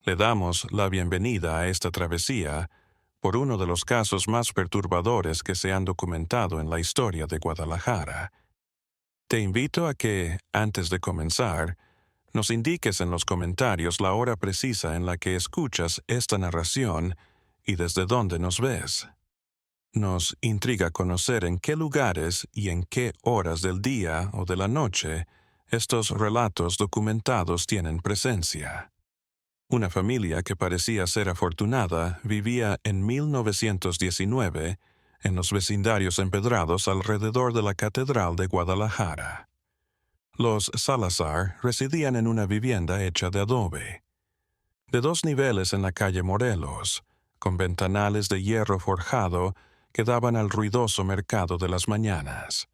Le damos la bienvenida a esta travesía por uno de los casos más perturbadores que se han documentado en la historia de Guadalajara. Te invito a que, antes de comenzar, nos indiques en los comentarios la hora precisa en la que escuchas esta narración y desde dónde nos ves. Nos intriga conocer en qué lugares y en qué horas del día o de la noche estos relatos documentados tienen presencia. Una familia que parecía ser afortunada vivía en 1919 en los vecindarios empedrados alrededor de la Catedral de Guadalajara. Los Salazar residían en una vivienda hecha de adobe, de 2 niveles en la calle Morelos, con ventanales de hierro forjado que daban al ruidoso mercado de las mañanas.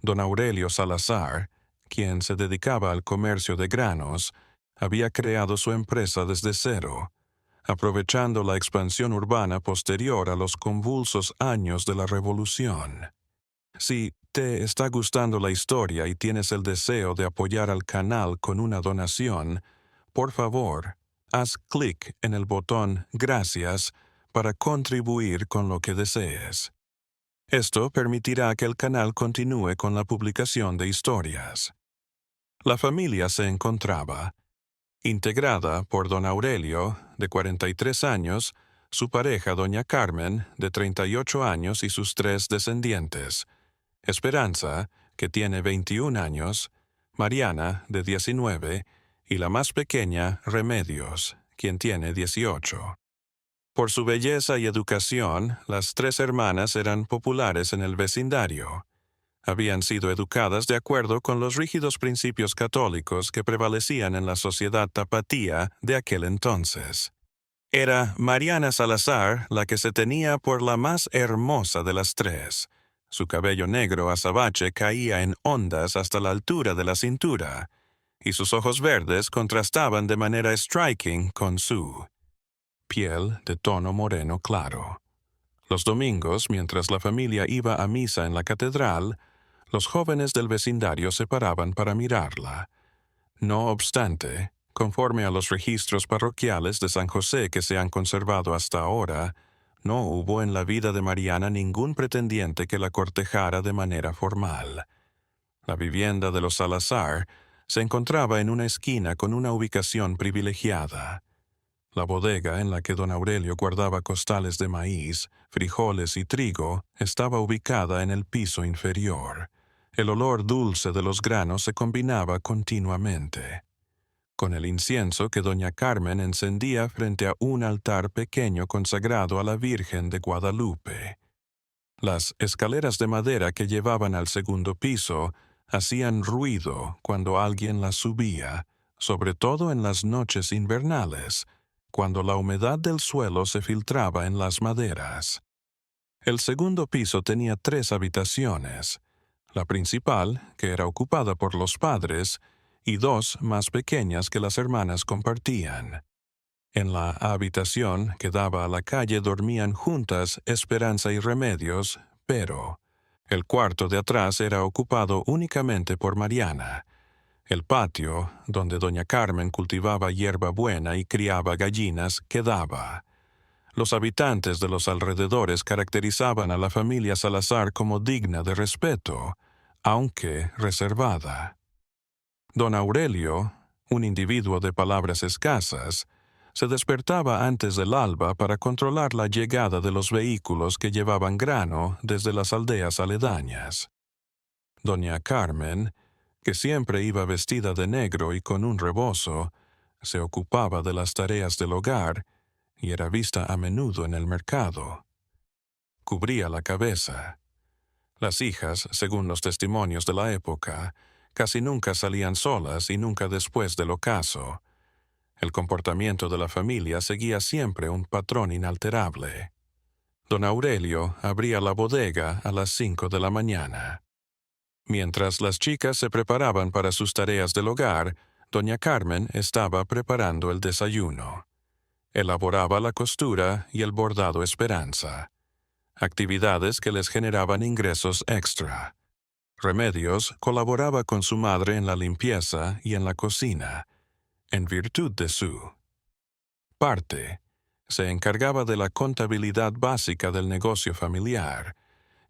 Don Aurelio Salazar, quien se dedicaba al comercio de granos, había creado su empresa desde cero, aprovechando la expansión urbana posterior a los convulsos años de la Revolución. Si te está gustando la historia y tienes el deseo de apoyar al canal con una donación, por favor, haz clic en el botón Gracias para contribuir con lo que desees. Esto permitirá que el canal continúe con la publicación de historias. La familia se encontraba integrada por don Aurelio, de 43 años, su pareja doña Carmen, de 38 años y sus 3 descendientes, Esperanza, que tiene 21 años, Mariana, de 19, y la más pequeña, Remedios, quien tiene 18. Por su belleza y educación, las 3 hermanas eran populares en el vecindario. Habían sido educadas de acuerdo con los rígidos principios católicos que prevalecían en la sociedad tapatía de aquel entonces. Era Mariana Salazar la que se tenía por la más hermosa de las 3. Su cabello negro azabache caía en ondas hasta la altura de la cintura, y sus ojos verdes contrastaban de manera striking con su piel de tono moreno claro. Los domingos, mientras la familia iba a misa en la catedral, los jóvenes del vecindario se paraban para mirarla. No obstante, conforme a los registros parroquiales de San José que se han conservado hasta ahora, no hubo en la vida de Mariana ningún pretendiente que la cortejara de manera formal. La vivienda de los Salazar se encontraba en una esquina con una ubicación privilegiada. La bodega en la que don Aurelio guardaba costales de maíz, frijoles y trigo estaba ubicada en el piso inferior. El olor dulce de los granos se combinaba continuamente con el incienso que doña Carmen encendía frente a un altar pequeño consagrado a la Virgen de Guadalupe. Las escaleras de madera que llevaban al segundo piso hacían ruido cuando alguien las subía, sobre todo en las noches invernales, cuando la humedad del suelo se filtraba en las maderas. El segundo piso tenía 3 habitaciones, la principal, que era ocupada por los padres, y 2 más pequeñas que las hermanas compartían. En la habitación que daba a la calle dormían juntas Esperanza y Remedios, pero el cuarto de atrás era ocupado únicamente por Mariana. El patio, donde doña Carmen cultivaba hierba buena y criaba gallinas, quedaba. Los habitantes de los alrededores caracterizaban a la familia Salazar como digna de respeto, aunque reservada. Don Aurelio, un individuo de palabras escasas, se despertaba antes del alba para controlar la llegada de los vehículos que llevaban grano desde las aldeas aledañas. Doña Carmen, que siempre iba vestida de negro y con un rebozo, se ocupaba de las tareas del hogar y era vista a menudo en el mercado. Cubría la cabeza. Las hijas, según los testimonios de la época, casi nunca salían solas y nunca después del ocaso. El comportamiento de la familia seguía siempre un patrón inalterable. Don Aurelio abría la bodega a las 5 de la mañana. Mientras las chicas se preparaban para sus tareas del hogar, doña Carmen estaba preparando el desayuno. Elaboraba la costura y el bordado Esperanza, actividades que les generaban ingresos extra. Remedios colaboraba con su madre en la limpieza y en la cocina, en virtud de su parte, se encargaba de la contabilidad básica del negocio familiar,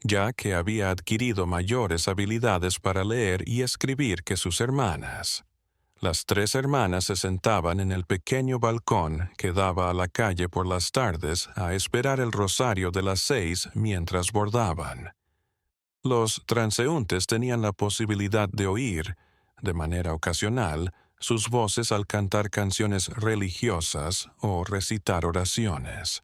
ya que había adquirido mayores habilidades para leer y escribir que sus hermanas. Las 3 hermanas se sentaban en el pequeño balcón que daba a la calle por las tardes a esperar el rosario de las 6 mientras bordaban. Los transeúntes tenían la posibilidad de oír, de manera ocasional, sus voces al cantar canciones religiosas o recitar oraciones.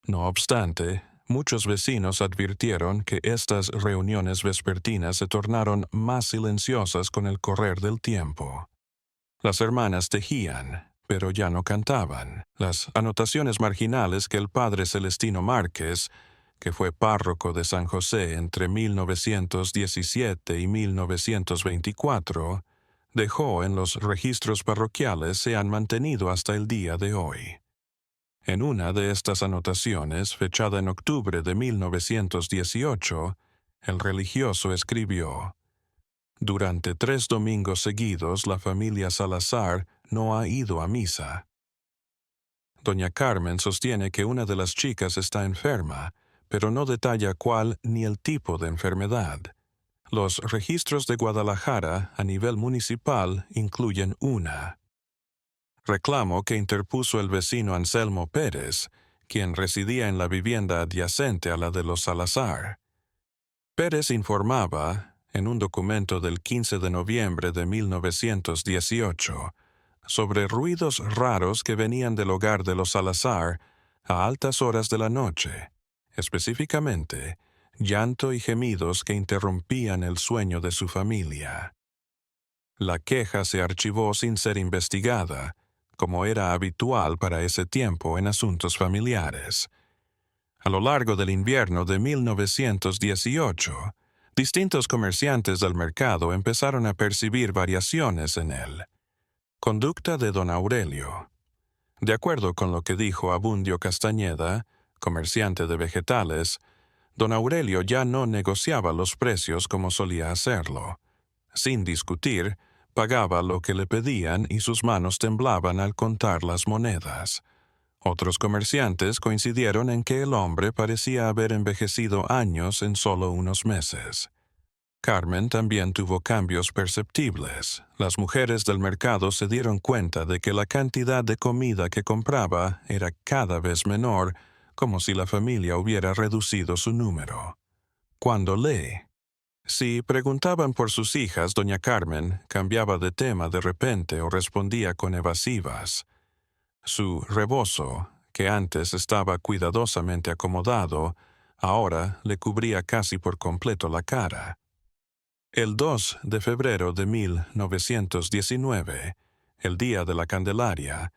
No obstante, muchos vecinos advirtieron que estas reuniones vespertinas se tornaron más silenciosas con el correr del tiempo. Las hermanas tejían, pero ya no cantaban. Las anotaciones marginales que el padre Celestino Márquez, que fue párroco de San José entre 1917 y 1924, dejó en los registros parroquiales se han mantenido hasta el día de hoy. En una de estas anotaciones, fechada en octubre de 1918, el religioso escribió: «Durante 3 domingos seguidos la familia Salazar no ha ido a misa». Doña Carmen sostiene que una de las chicas está enferma, pero no detalla cuál ni el tipo de enfermedad. Los registros de Guadalajara a nivel municipal incluyen una. Reclamo que interpuso el vecino Anselmo Pérez, quien residía en la vivienda adyacente a la de los Salazar. Pérez informaba, en un documento del 15 de noviembre de 1918, sobre ruidos raros que venían del hogar de los Salazar a altas horas de la noche, específicamente, llanto y gemidos que interrumpían el sueño de su familia. La queja se archivó sin ser investigada, como era habitual para ese tiempo en asuntos familiares. A lo largo del invierno de 1918, distintos comerciantes del mercado empezaron a percibir variaciones en él. Conducta de don Aurelio. De acuerdo con lo que dijo Abundio Castañeda, comerciante de vegetales, don Aurelio ya no negociaba los precios como solía hacerlo. Sin discutir, pagaba lo que le pedían y sus manos temblaban al contar las monedas. Otros comerciantes coincidieron en que el hombre parecía haber envejecido años en solo unos meses. Carmen también tuvo cambios perceptibles. Las mujeres del mercado se dieron cuenta de que la cantidad de comida que compraba era cada vez menor, como si la familia hubiera reducido su número. Cuando si preguntaban por sus hijas, doña Carmen cambiaba de tema de repente o respondía con evasivas. Su rebozo, que antes estaba cuidadosamente acomodado, ahora le cubría casi por completo la cara. El 2 de febrero de 1919, el día de la Candelaria,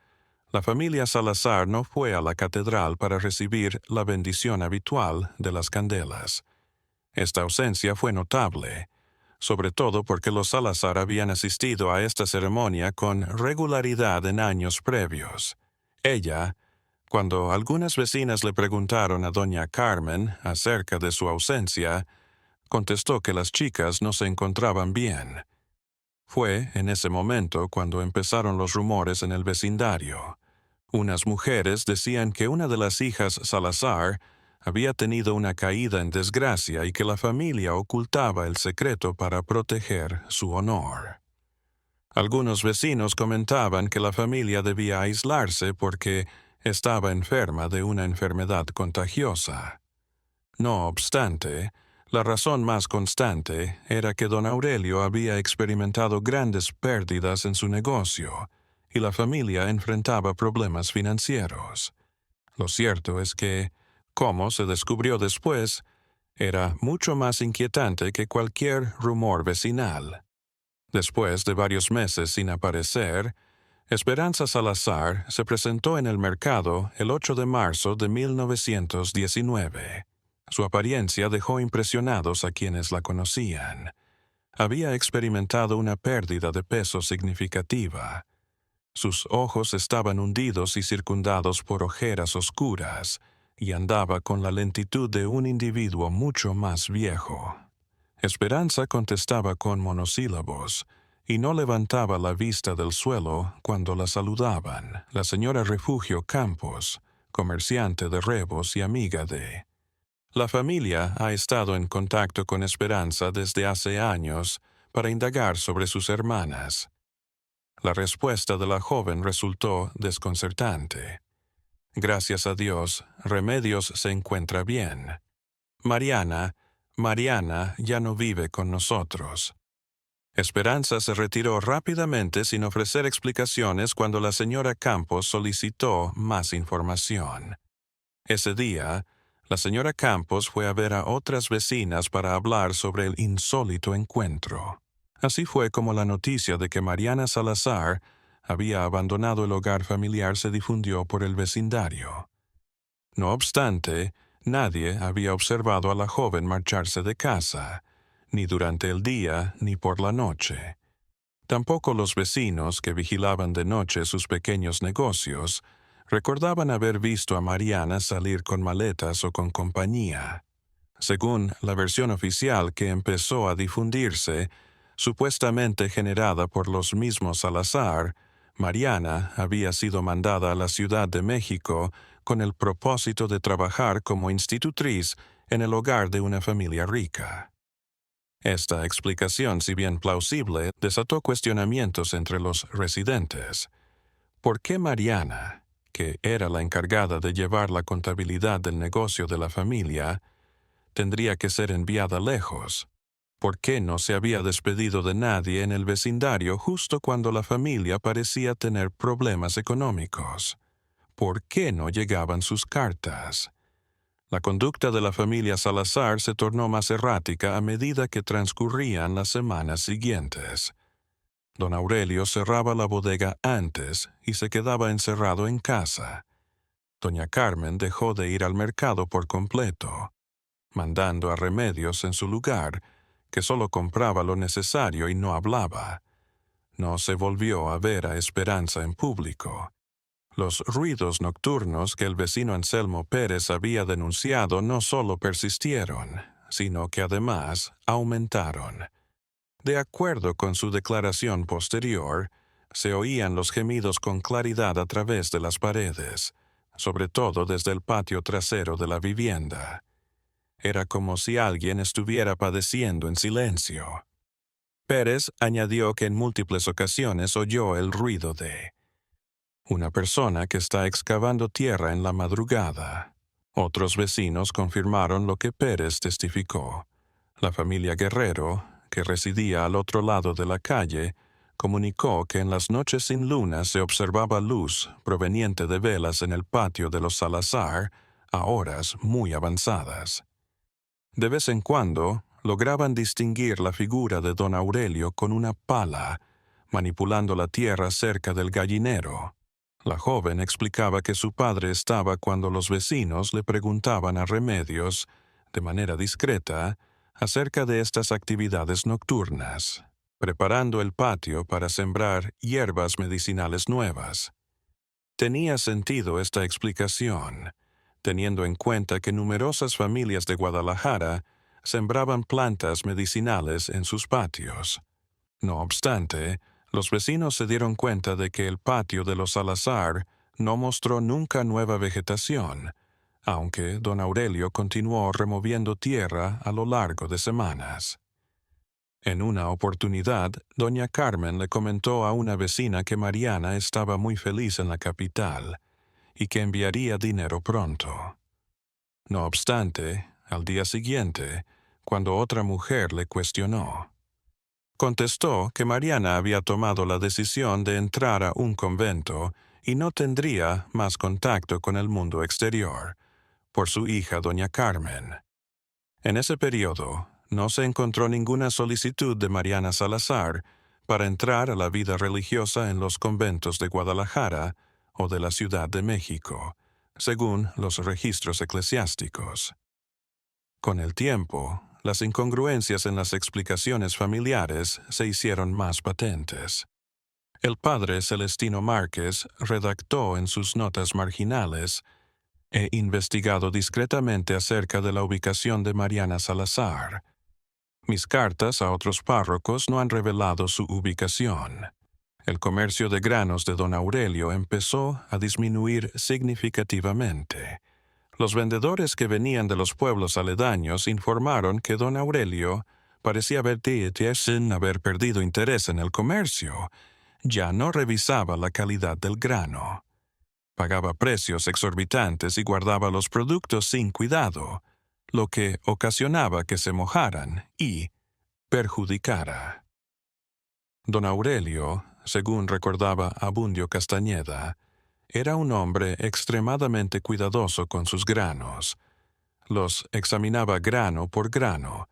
la familia Salazar no fue a la catedral para recibir la bendición habitual de las candelas. Esta ausencia fue notable, sobre todo porque los Salazar habían asistido a esta ceremonia con regularidad en años previos. Ella, cuando algunas vecinas le preguntaron a doña Carmen acerca de su ausencia, contestó que las chicas no se encontraban bien. Fue en ese momento cuando empezaron los rumores en el vecindario. Unas mujeres decían que una de las hijas Salazar había tenido una caída en desgracia y que la familia ocultaba el secreto para proteger su honor. Algunos vecinos comentaban que la familia debía aislarse porque estaba enferma de una enfermedad contagiosa. No obstante, la razón más constante era que don Aurelio había experimentado grandes pérdidas en su negocio y la familia enfrentaba problemas financieros. Lo cierto es que, como se descubrió después, era mucho más inquietante que cualquier rumor vecinal. Después de varios meses sin aparecer, Esperanza Salazar se presentó en el mercado el 8 de marzo de 1919. Su apariencia dejó impresionados a quienes la conocían. Había experimentado una pérdida de peso significativa. Sus ojos estaban hundidos y circundados por ojeras oscuras, y andaba con la lentitud de un individuo mucho más viejo. Esperanza contestaba con monosílabos, y no levantaba la vista del suelo cuando la saludaban. La señora Refugio Campos, comerciante de Rebos y amiga de... La familia ha estado en contacto con Esperanza desde hace años para indagar sobre sus hermanas. La respuesta de la joven resultó desconcertante. Gracias a Dios, Remedios se encuentra bien. Mariana ya no vive con nosotros. Esperanza se retiró rápidamente sin ofrecer explicaciones cuando la señora Campos solicitó más información. Ese día, la señora Campos fue a ver a otras vecinas para hablar sobre el insólito encuentro. Así fue como la noticia de que Mariana Salazar había abandonado el hogar familiar se difundió por el vecindario. No obstante, nadie había observado a la joven marcharse de casa, ni durante el día ni por la noche. Tampoco los vecinos que vigilaban de noche sus pequeños negocios recordaban haber visto a Mariana salir con maletas o con compañía. Según la versión oficial que empezó a difundirse, supuestamente generada por los mismos Salazar, Mariana había sido mandada a la Ciudad de México con el propósito de trabajar como institutriz en el hogar de una familia rica. Esta explicación, si bien plausible, desató cuestionamientos entre los residentes. ¿Por qué Mariana, que era la encargada de llevar la contabilidad del negocio de la familia, tendría que ser enviada lejos? ¿Por qué no se había despedido de nadie en el vecindario justo cuando la familia parecía tener problemas económicos? ¿Por qué no llegaban sus cartas? La conducta de la familia Salazar se tornó más errática a medida que transcurrían las semanas siguientes. Don Aurelio cerraba la bodega antes y se quedaba encerrado en casa. Doña Carmen dejó de ir al mercado por completo, mandando a Remedios en su lugar, que solo compraba lo necesario y no hablaba. No se volvió a ver a Esperanza en público. Los ruidos nocturnos que el vecino Anselmo Pérez había denunciado no solo persistieron, sino que además aumentaron. De acuerdo con su declaración posterior, se oían los gemidos con claridad a través de las paredes, sobre todo desde el patio trasero de la vivienda. Era como si alguien estuviera padeciendo en silencio. Pérez añadió que en múltiples ocasiones oyó el ruido de una persona que está excavando tierra en la madrugada. Otros vecinos confirmaron lo que Pérez testificó. La familia Guerrero, que residía al otro lado de la calle, comunicó que en las noches sin luna se observaba luz proveniente de velas en el patio de los Salazar a horas muy avanzadas. De vez en cuando, lograban distinguir la figura de don Aurelio con una pala, manipulando la tierra cerca del gallinero. La joven explicaba que su padre estaba cuando los vecinos le preguntaban a Remedios, de manera discreta, acerca de estas actividades nocturnas, preparando el patio para sembrar hierbas medicinales nuevas. Tenía sentido esta explicación, teniendo en cuenta que numerosas familias de Guadalajara sembraban plantas medicinales en sus patios. No obstante, los vecinos se dieron cuenta de que el patio de los Salazar no mostró nunca nueva vegetación, aunque don Aurelio continuó removiendo tierra a lo largo de semanas. En una oportunidad, doña Carmen le comentó a una vecina que Mariana estaba muy feliz en la capital y que enviaría dinero pronto. No obstante, al día siguiente, cuando otra mujer le cuestionó, contestó que Mariana había tomado la decisión de entrar a un convento y no tendría más contacto con el mundo exterior, por su hija doña Carmen. En ese periodo, no se encontró ninguna solicitud de Mariana Salazar para entrar a la vida religiosa en los conventos de Guadalajara o de la Ciudad de México, según los registros eclesiásticos. Con el tiempo, las incongruencias en las explicaciones familiares se hicieron más patentes. El padre Celestino Márquez redactó en sus notas marginales: «He investigado discretamente acerca de la ubicación de Mariana Salazar. Mis cartas a otros párrocos no han revelado su ubicación. El comercio de granos de don Aurelio empezó a disminuir significativamente. Los vendedores que venían de los pueblos aledaños informaron que don Aurelio parecía sin haber perdido interés en el comercio. Ya no revisaba la calidad del grano. Pagaba precios exorbitantes y guardaba los productos sin cuidado, lo que ocasionaba que se mojaran y perjudicara. Don Aurelio, según recordaba Abundio Castañeda, era un hombre extremadamente cuidadoso con sus granos. Los examinaba grano por grano,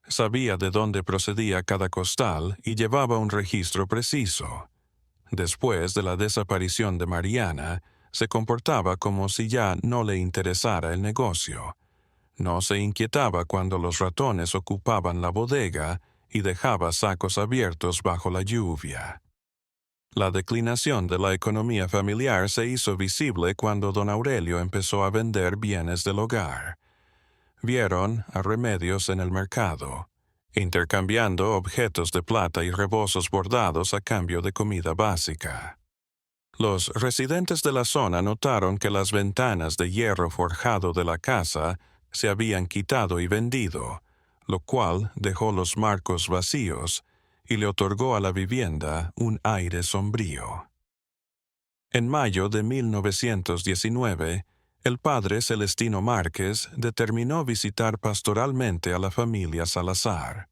sabía de dónde procedía cada costal y llevaba un registro preciso. Después de la desaparición de Mariana, se comportaba como si ya no le interesara el negocio. No se inquietaba cuando los ratones ocupaban la bodega y dejaba sacos abiertos bajo la lluvia. La declinación de la economía familiar se hizo visible cuando don Aurelio empezó a vender bienes del hogar. Vieron a Remedios en el mercado, intercambiando objetos de plata y rebozos bordados a cambio de comida básica. Los residentes de la zona notaron que las ventanas de hierro forjado de la casa se habían quitado y vendido, lo cual dejó los marcos vacíos y le otorgó a la vivienda un aire sombrío. En mayo de 1919, el padre Celestino Márquez determinó visitar pastoralmente a la familia Salazar.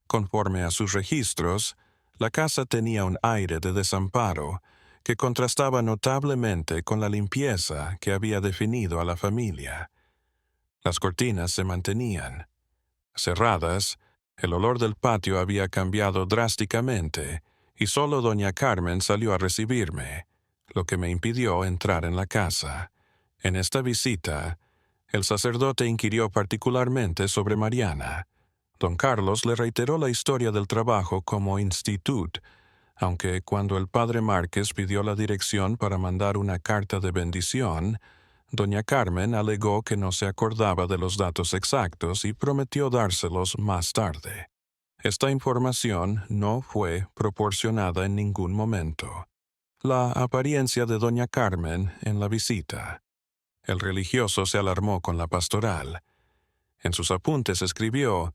Conforme a sus registros, la casa tenía un aire de desamparo que contrastaba notablemente con la limpieza que había definido a la familia. Las cortinas se mantenían cerradas, el olor del patio había cambiado drásticamente y solo doña Carmen salió a recibirme, lo que me impidió entrar en la casa. En esta visita, el sacerdote inquirió particularmente sobre Mariana. Don Carlos le reiteró la historia del trabajo como institut, aunque cuando el padre Márquez pidió la dirección para mandar una carta de bendición, doña Carmen alegó que no se acordaba de los datos exactos y prometió dárselos más tarde. Esta información no fue proporcionada en ningún momento. La apariencia de doña Carmen en la visita. El religioso se alarmó con la pastoral. En sus apuntes escribió: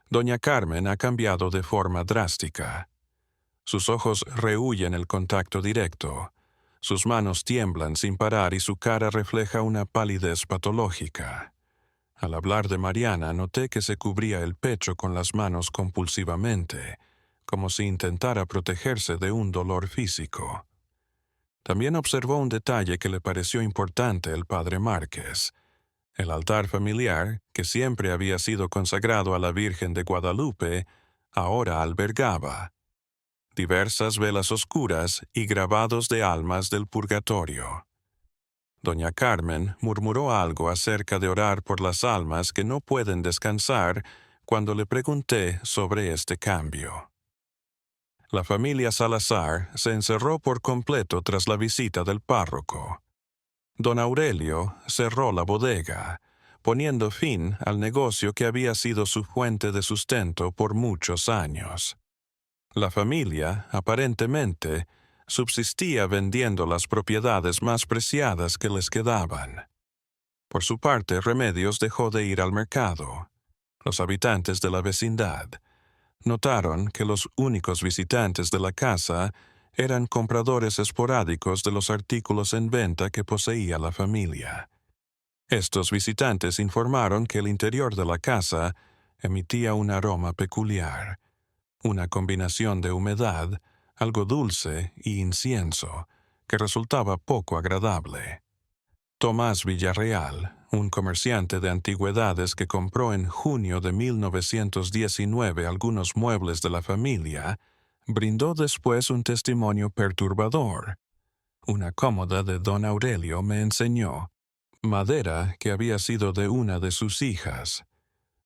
«Doña Carmen ha cambiado de forma drástica. Sus ojos rehúyen el contacto directo. Sus manos tiemblan sin parar y su cara refleja una palidez patológica». Al hablar de Mariana noté que se cubría el pecho con las manos compulsivamente, como si intentara protegerse de un dolor físico. También observó un detalle que le pareció importante el padre Márquez. El altar familiar, que siempre había sido consagrado a la Virgen de Guadalupe, ahora albergaba diversas velas oscuras y grabados de almas del purgatorio. Doña Carmen murmuró algo acerca de orar por las almas que no pueden descansar cuando le pregunté sobre este cambio. La familia Salazar se encerró por completo tras la visita del párroco. Don Aurelio cerró la bodega, poniendo fin al negocio que había sido su fuente de sustento por muchos años. La familia, aparentemente, subsistía vendiendo las propiedades más preciadas que les quedaban. Por su parte, Remedios dejó de ir al mercado. Los habitantes de la vecindad notaron que los únicos visitantes de la casa eran compradores esporádicos de los artículos en venta que poseía la familia. Estos visitantes informaron que el interior de la casa emitía un aroma peculiar, una combinación de humedad, algo dulce y incienso, que resultaba poco agradable. Tomás Villarreal, un comerciante de antigüedades que compró en junio de 1919 algunos muebles de la familia, brindó después un testimonio perturbador. Una cómoda de don Aurelio me enseñó, madera que había sido de una de sus hijas.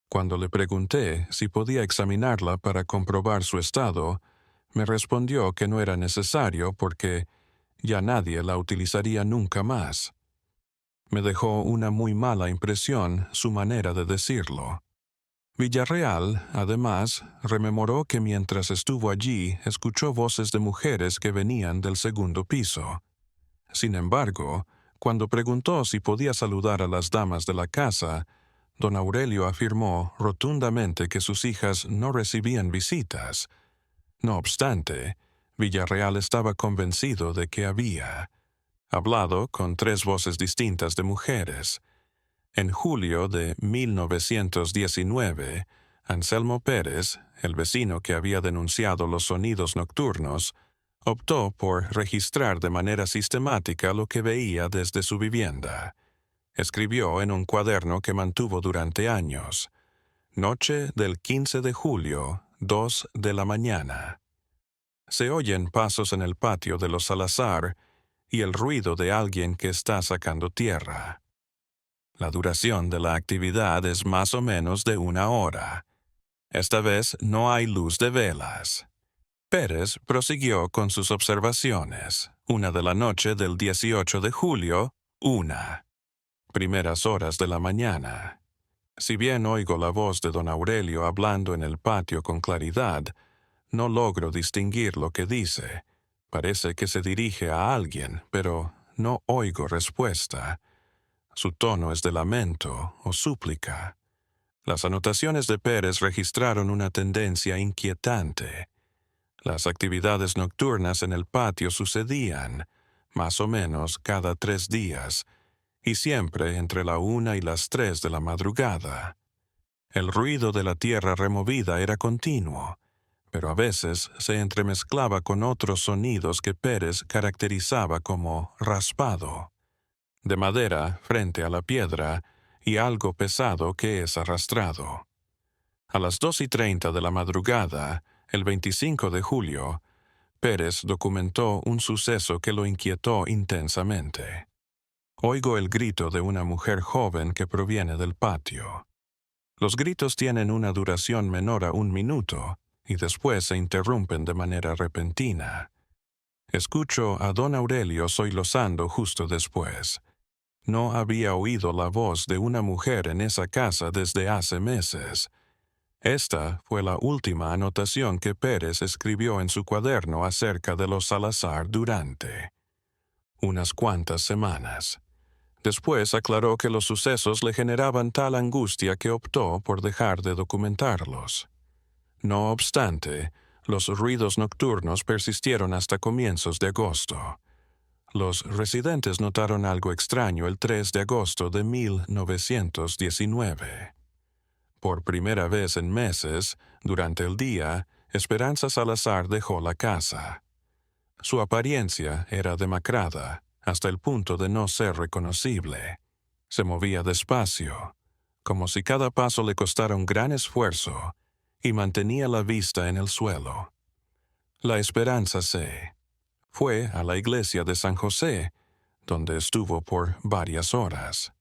Cuando le pregunté si podía examinarla para comprobar su estado, me respondió que no era necesario porque ya nadie la utilizaría nunca más. Me dejó una muy mala impresión su manera de decirlo. Villarreal, además, rememoró que mientras estuvo allí escuchó voces de mujeres que venían del segundo piso. Sin embargo, cuando preguntó si podía saludar a las damas de la casa, don Aurelio afirmó rotundamente que sus hijas no recibían visitas. No obstante, Villarreal estaba convencido de que había hablado con 3 voces distintas de mujeres. En julio de 1919, Anselmo Pérez, el vecino que había denunciado los sonidos nocturnos, optó por registrar de manera sistemática lo que veía desde su vivienda. Escribió en un cuaderno que mantuvo durante años: Noche del 15 de julio, 2 de la mañana. Se oyen pasos en el patio de los Salazar y el ruido de alguien que está sacando tierra. La duración de la actividad es más o menos de 1 hora. Esta vez no hay luz de velas. Pérez prosiguió con sus observaciones. 1 de la noche del 18 de julio, 1. Primeras horas de la mañana. Si bien oigo la voz de don Aurelio hablando en el patio con claridad, no logro distinguir lo que dice. Parece que se dirige a alguien, pero no oigo respuesta. Su tono es de lamento o súplica. Las anotaciones de Pérez registraron una tendencia inquietante. Las actividades nocturnas en el patio sucedían, más o menos cada 3 días, y siempre entre la 1 y las 3 de la madrugada. El ruido de la tierra removida era continuo, pero a veces se entremezclaba con otros sonidos que Pérez caracterizaba como raspado, de madera frente a la piedra y algo pesado que es arrastrado. A las 2:30 de la madrugada, el 25 de julio, Pérez documentó un suceso que lo inquietó intensamente. Oigo el grito de una mujer joven que proviene del patio. Los gritos tienen una duración menor a 1 minuto y después se interrumpen de manera repentina. Escucho a don Aurelio sollozando justo después. No había oído la voz de una mujer en esa casa desde hace meses. Esta fue la última anotación que Pérez escribió en su cuaderno acerca de los Salazar durante unas cuantas semanas. Después aclaró que los sucesos le generaban tal angustia que optó por dejar de documentarlos. No obstante, los ruidos nocturnos persistieron hasta comienzos de agosto. Los residentes notaron algo extraño el 3 de agosto de 1919. Por primera vez en meses, durante el día, Esperanza Salazar dejó la casa. Su apariencia era demacrada, hasta el punto de no ser reconocible. Se movía despacio, como si cada paso le costara un gran esfuerzo, y mantenía la vista en el suelo. La Esperanza fue a la iglesia de San José, donde estuvo por varias horas.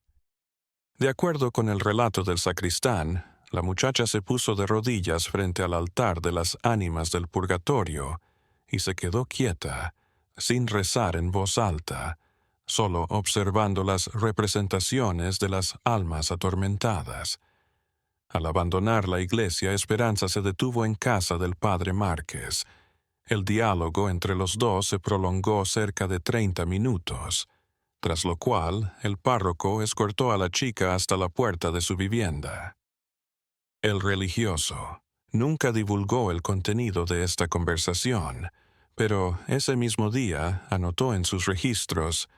De acuerdo con el relato del sacristán, la muchacha se puso de rodillas frente al altar de las ánimas del purgatorio y se quedó quieta, sin rezar en voz alta, solo observando las representaciones de las almas atormentadas. Al abandonar la iglesia, Esperanza se detuvo en casa del padre Márquez. El diálogo entre los dos se prolongó cerca de 30 minutos, tras lo cual el párroco escortó a la chica hasta la puerta de su vivienda. El religioso nunca divulgó el contenido de esta conversación, pero ese mismo día anotó en sus registros: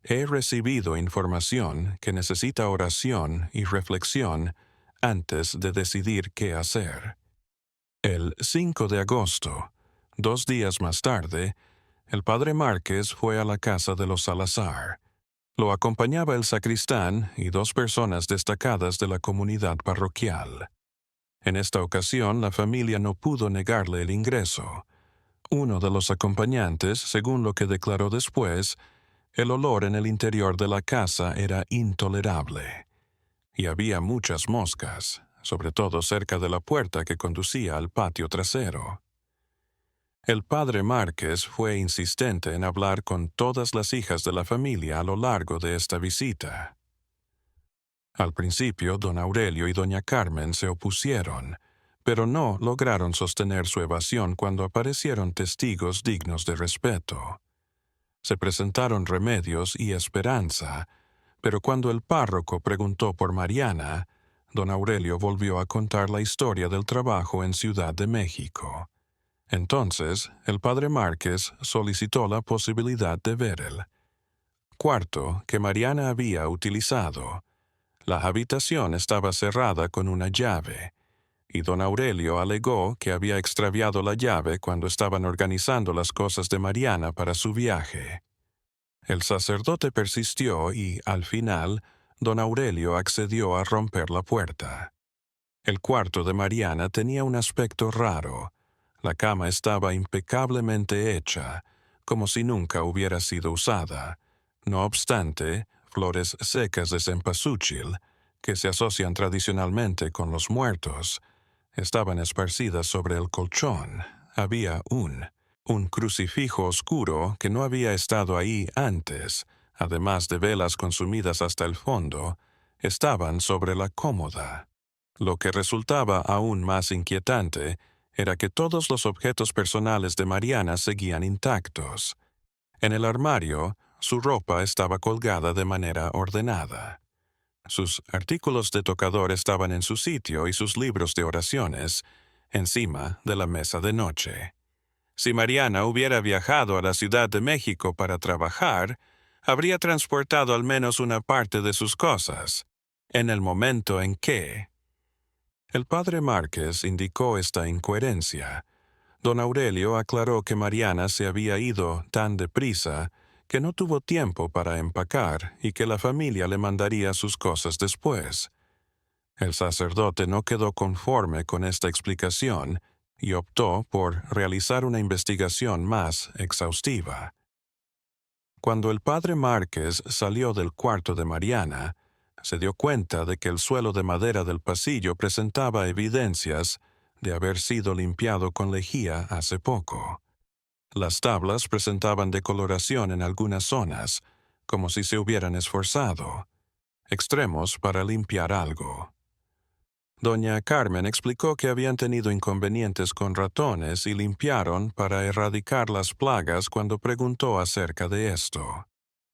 «He recibido información que necesita oración y reflexión antes de decidir qué hacer». El 5 de agosto, 2 días más tarde, el padre Márquez fue a la casa de los Salazar. Lo acompañaba el sacristán y 2 personas destacadas de la comunidad parroquial. En esta ocasión, la familia no pudo negarle el ingreso. Uno de los acompañantes, según lo que declaró después, el olor en el interior de la casa era intolerable, y había muchas moscas, sobre todo cerca de la puerta que conducía al patio trasero. El padre Márquez fue insistente en hablar con todas las hijas de la familia a lo largo de esta visita. Al principio, don Aurelio y doña Carmen se opusieron, pero no lograron sostener su evasión cuando aparecieron testigos dignos de respeto. Se presentaron Remedios y Esperanza, pero cuando el párroco preguntó por Mariana, don Aurelio volvió a contar la historia del trabajo en Ciudad de México. Entonces, el padre Márquez solicitó la posibilidad de ver el cuarto que Mariana había utilizado. La habitación estaba cerrada con una llave, y don Aurelio alegó que había extraviado la llave cuando estaban organizando las cosas de Mariana para su viaje. El sacerdote persistió y, al final, don Aurelio accedió a romper la puerta. El cuarto de Mariana tenía un aspecto raro. La cama estaba impecablemente hecha, como si nunca hubiera sido usada. No obstante, flores secas de cempasúchil, que se asocian tradicionalmente con los muertos, estaban esparcidas sobre el colchón. Había un crucifijo oscuro que no había estado ahí antes, además de velas consumidas hasta el fondo, estaban sobre la cómoda. Lo que resultaba aún más inquietante era que todos los objetos personales de Mariana seguían intactos. En el armario, su ropa estaba colgada de manera ordenada. Sus artículos de tocador estaban en su sitio y sus libros de oraciones encima de la mesa de noche. Si Mariana hubiera viajado a la Ciudad de México para trabajar, habría transportado al menos una parte de sus cosas. En el momento en que... El padre Márquez indicó esta incoherencia. Don Aurelio aclaró que Mariana se había ido tan deprisa que no tuvo tiempo para empacar y que la familia le mandaría sus cosas después. El sacerdote no quedó conforme con esta explicación y optó por realizar una investigación más exhaustiva. Cuando el padre Márquez salió del cuarto de Mariana, se dio cuenta de que el suelo de madera del pasillo presentaba evidencias de haber sido limpiado con lejía hace poco. Las tablas presentaban decoloración en algunas zonas, como si se hubieran esforzado, extremos para limpiar algo. Doña Carmen explicó que habían tenido inconvenientes con ratones y limpiaron para erradicar las plagas cuando preguntó acerca de esto.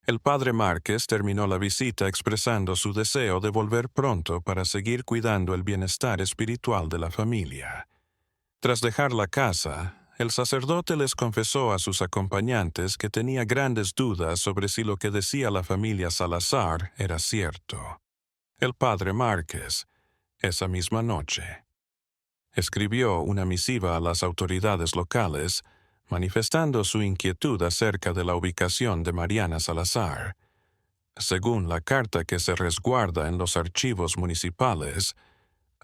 El padre Márquez terminó la visita expresando su deseo de volver pronto para seguir cuidando el bienestar espiritual de la familia. Tras dejar la casa, el sacerdote les confesó a sus acompañantes que tenía grandes dudas sobre si lo que decía la familia Salazar era cierto. El padre Márquez, esa misma noche, escribió una misiva a las autoridades locales, manifestando su inquietud acerca de la ubicación de Mariana Salazar. Según la carta que se resguarda en los archivos municipales,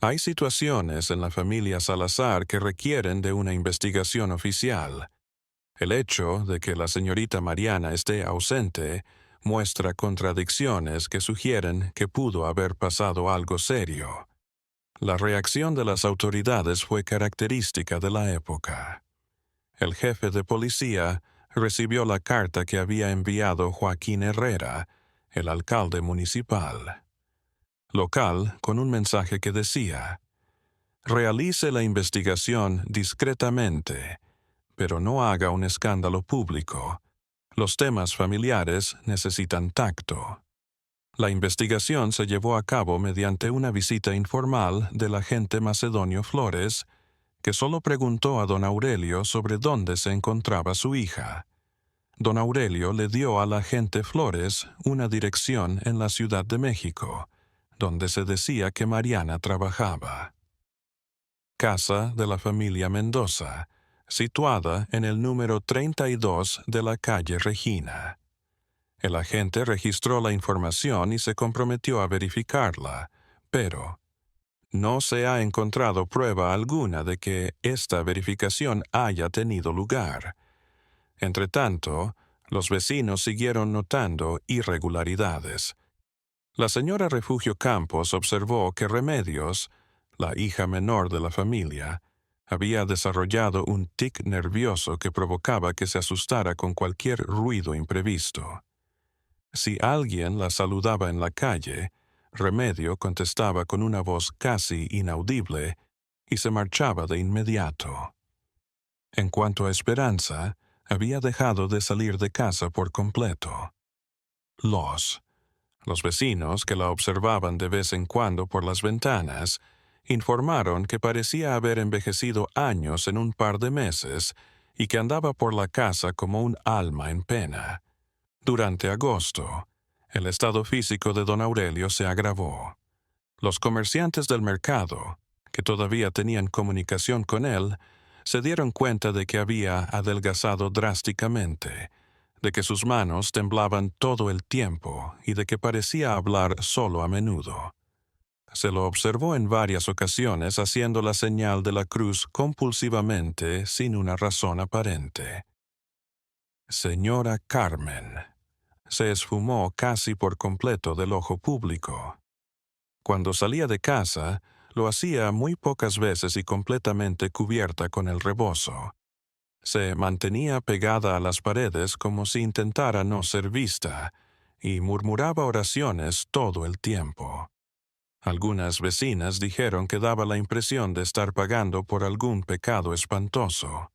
hay situaciones en la familia Salazar que requieren de una investigación oficial. El hecho de que la señorita Mariana esté ausente muestra contradicciones que sugieren que pudo haber pasado algo serio. La reacción de las autoridades fue característica de la época. El jefe de policía recibió la carta que había enviado Joaquín Herrera, el alcalde municipal local, con un mensaje que decía: realice la investigación discretamente, pero no haga un escándalo público. Los temas familiares necesitan tacto. La investigación se llevó a cabo mediante una visita informal del agente Macedonio Flores, que solo preguntó a don Aurelio sobre dónde se encontraba su hija. Don Aurelio le dio al agente Flores una dirección en la Ciudad de México, donde se decía que Mariana trabajaba. Casa de la familia Mendoza, situada en el número 32 de la calle Regina. El agente registró la información y se comprometió a verificarla, pero no se ha encontrado prueba alguna de que esta verificación haya tenido lugar. Entretanto, los vecinos siguieron notando irregularidades. La señora Refugio Campos observó que Remedios, la hija menor de la familia, había desarrollado un tic nervioso que provocaba que se asustara con cualquier ruido imprevisto. Si alguien la saludaba en la calle, Remedio contestaba con una voz casi inaudible y se marchaba de inmediato. En cuanto a Esperanza, había dejado de salir de casa por completo. Los vecinos, que la observaban de vez en cuando por las ventanas, informaron que parecía haber envejecido años en un par de meses y que andaba por la casa como un alma en pena. Durante agosto, el estado físico de don Aurelio se agravó. Los comerciantes del mercado, que todavía tenían comunicación con él, se dieron cuenta de que había adelgazado drásticamente, de que sus manos temblaban todo el tiempo y de que parecía hablar solo a menudo. Se lo observó en varias ocasiones haciendo la señal de la cruz compulsivamente sin una razón aparente. Señora Carmen. Se esfumó casi por completo del ojo público. Cuando salía de casa, lo hacía muy pocas veces y completamente cubierta con el rebozo. Se mantenía pegada a las paredes como si intentara no ser vista, y murmuraba oraciones todo el tiempo. Algunas vecinas dijeron que daba la impresión de estar pagando por algún pecado espantoso.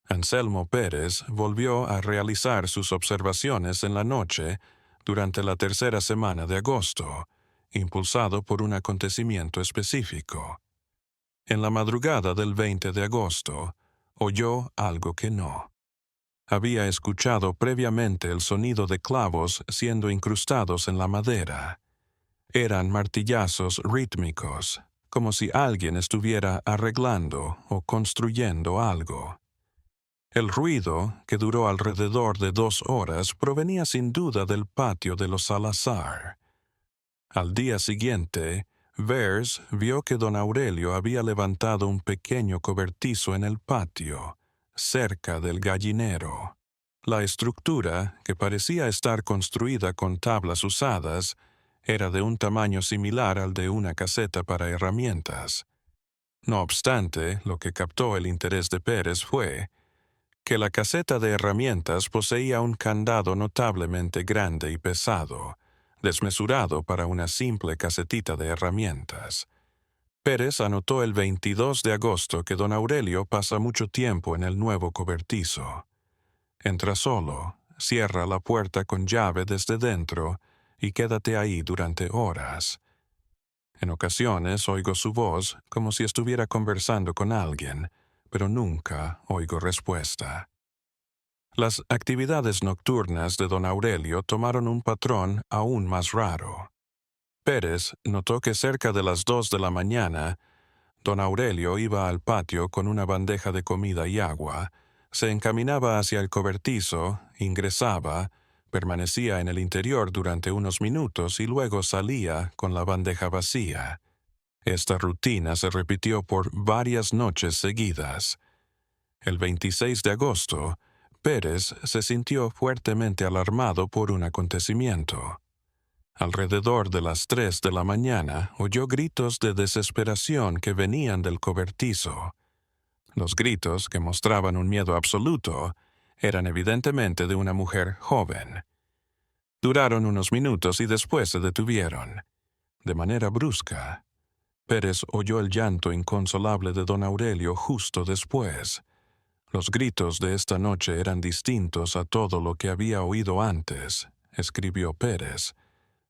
Anselmo Pérez volvió a realizar sus observaciones en la noche durante la tercera semana de agosto, impulsado por un acontecimiento específico. En la madrugada del 20 de agosto, oyó algo que no. Había escuchado previamente el sonido de clavos siendo incrustados en la madera. Eran martillazos rítmicos, como si alguien estuviera arreglando o construyendo algo. El ruido, que duró alrededor de 2 horas, provenía sin duda del patio de los Salazar. Al día siguiente, Vers vio que don Aurelio había levantado un pequeño cobertizo en el patio, cerca del gallinero. La estructura, que parecía estar construida con tablas usadas, era de un tamaño similar al de una caseta para herramientas. No obstante, lo que captó el interés de Pérez fue que la caseta de herramientas poseía un candado notablemente grande y pesado, desmesurado para una simple casetita de herramientas. Pérez anotó el 22 de agosto que don Aurelio pasa mucho tiempo en el nuevo cobertizo. Entra solo, cierra la puerta con llave desde dentro y quédate ahí durante horas. En ocasiones oigo su voz como si estuviera conversando con alguien, pero nunca oigo respuesta. Las actividades nocturnas de don Aurelio tomaron un patrón aún más raro. Pérez notó que cerca de las 2 de la mañana, don Aurelio iba al patio con una bandeja de comida y agua, se encaminaba hacia el cobertizo, ingresaba, permanecía en el interior durante unos minutos y luego salía con la bandeja vacía. Esta rutina se repitió por varias noches seguidas. El 26 de agosto, Pérez se sintió fuertemente alarmado por un acontecimiento. Alrededor de las 3 de la mañana oyó gritos de desesperación que venían del cobertizo. Los gritos, que mostraban un miedo absoluto, eran evidentemente de una mujer joven. Duraron unos minutos y después se detuvieron. De manera brusca, Pérez oyó el llanto inconsolable de don Aurelio justo después. Los gritos de esta noche eran distintos a todo lo que había oído antes, escribió Pérez.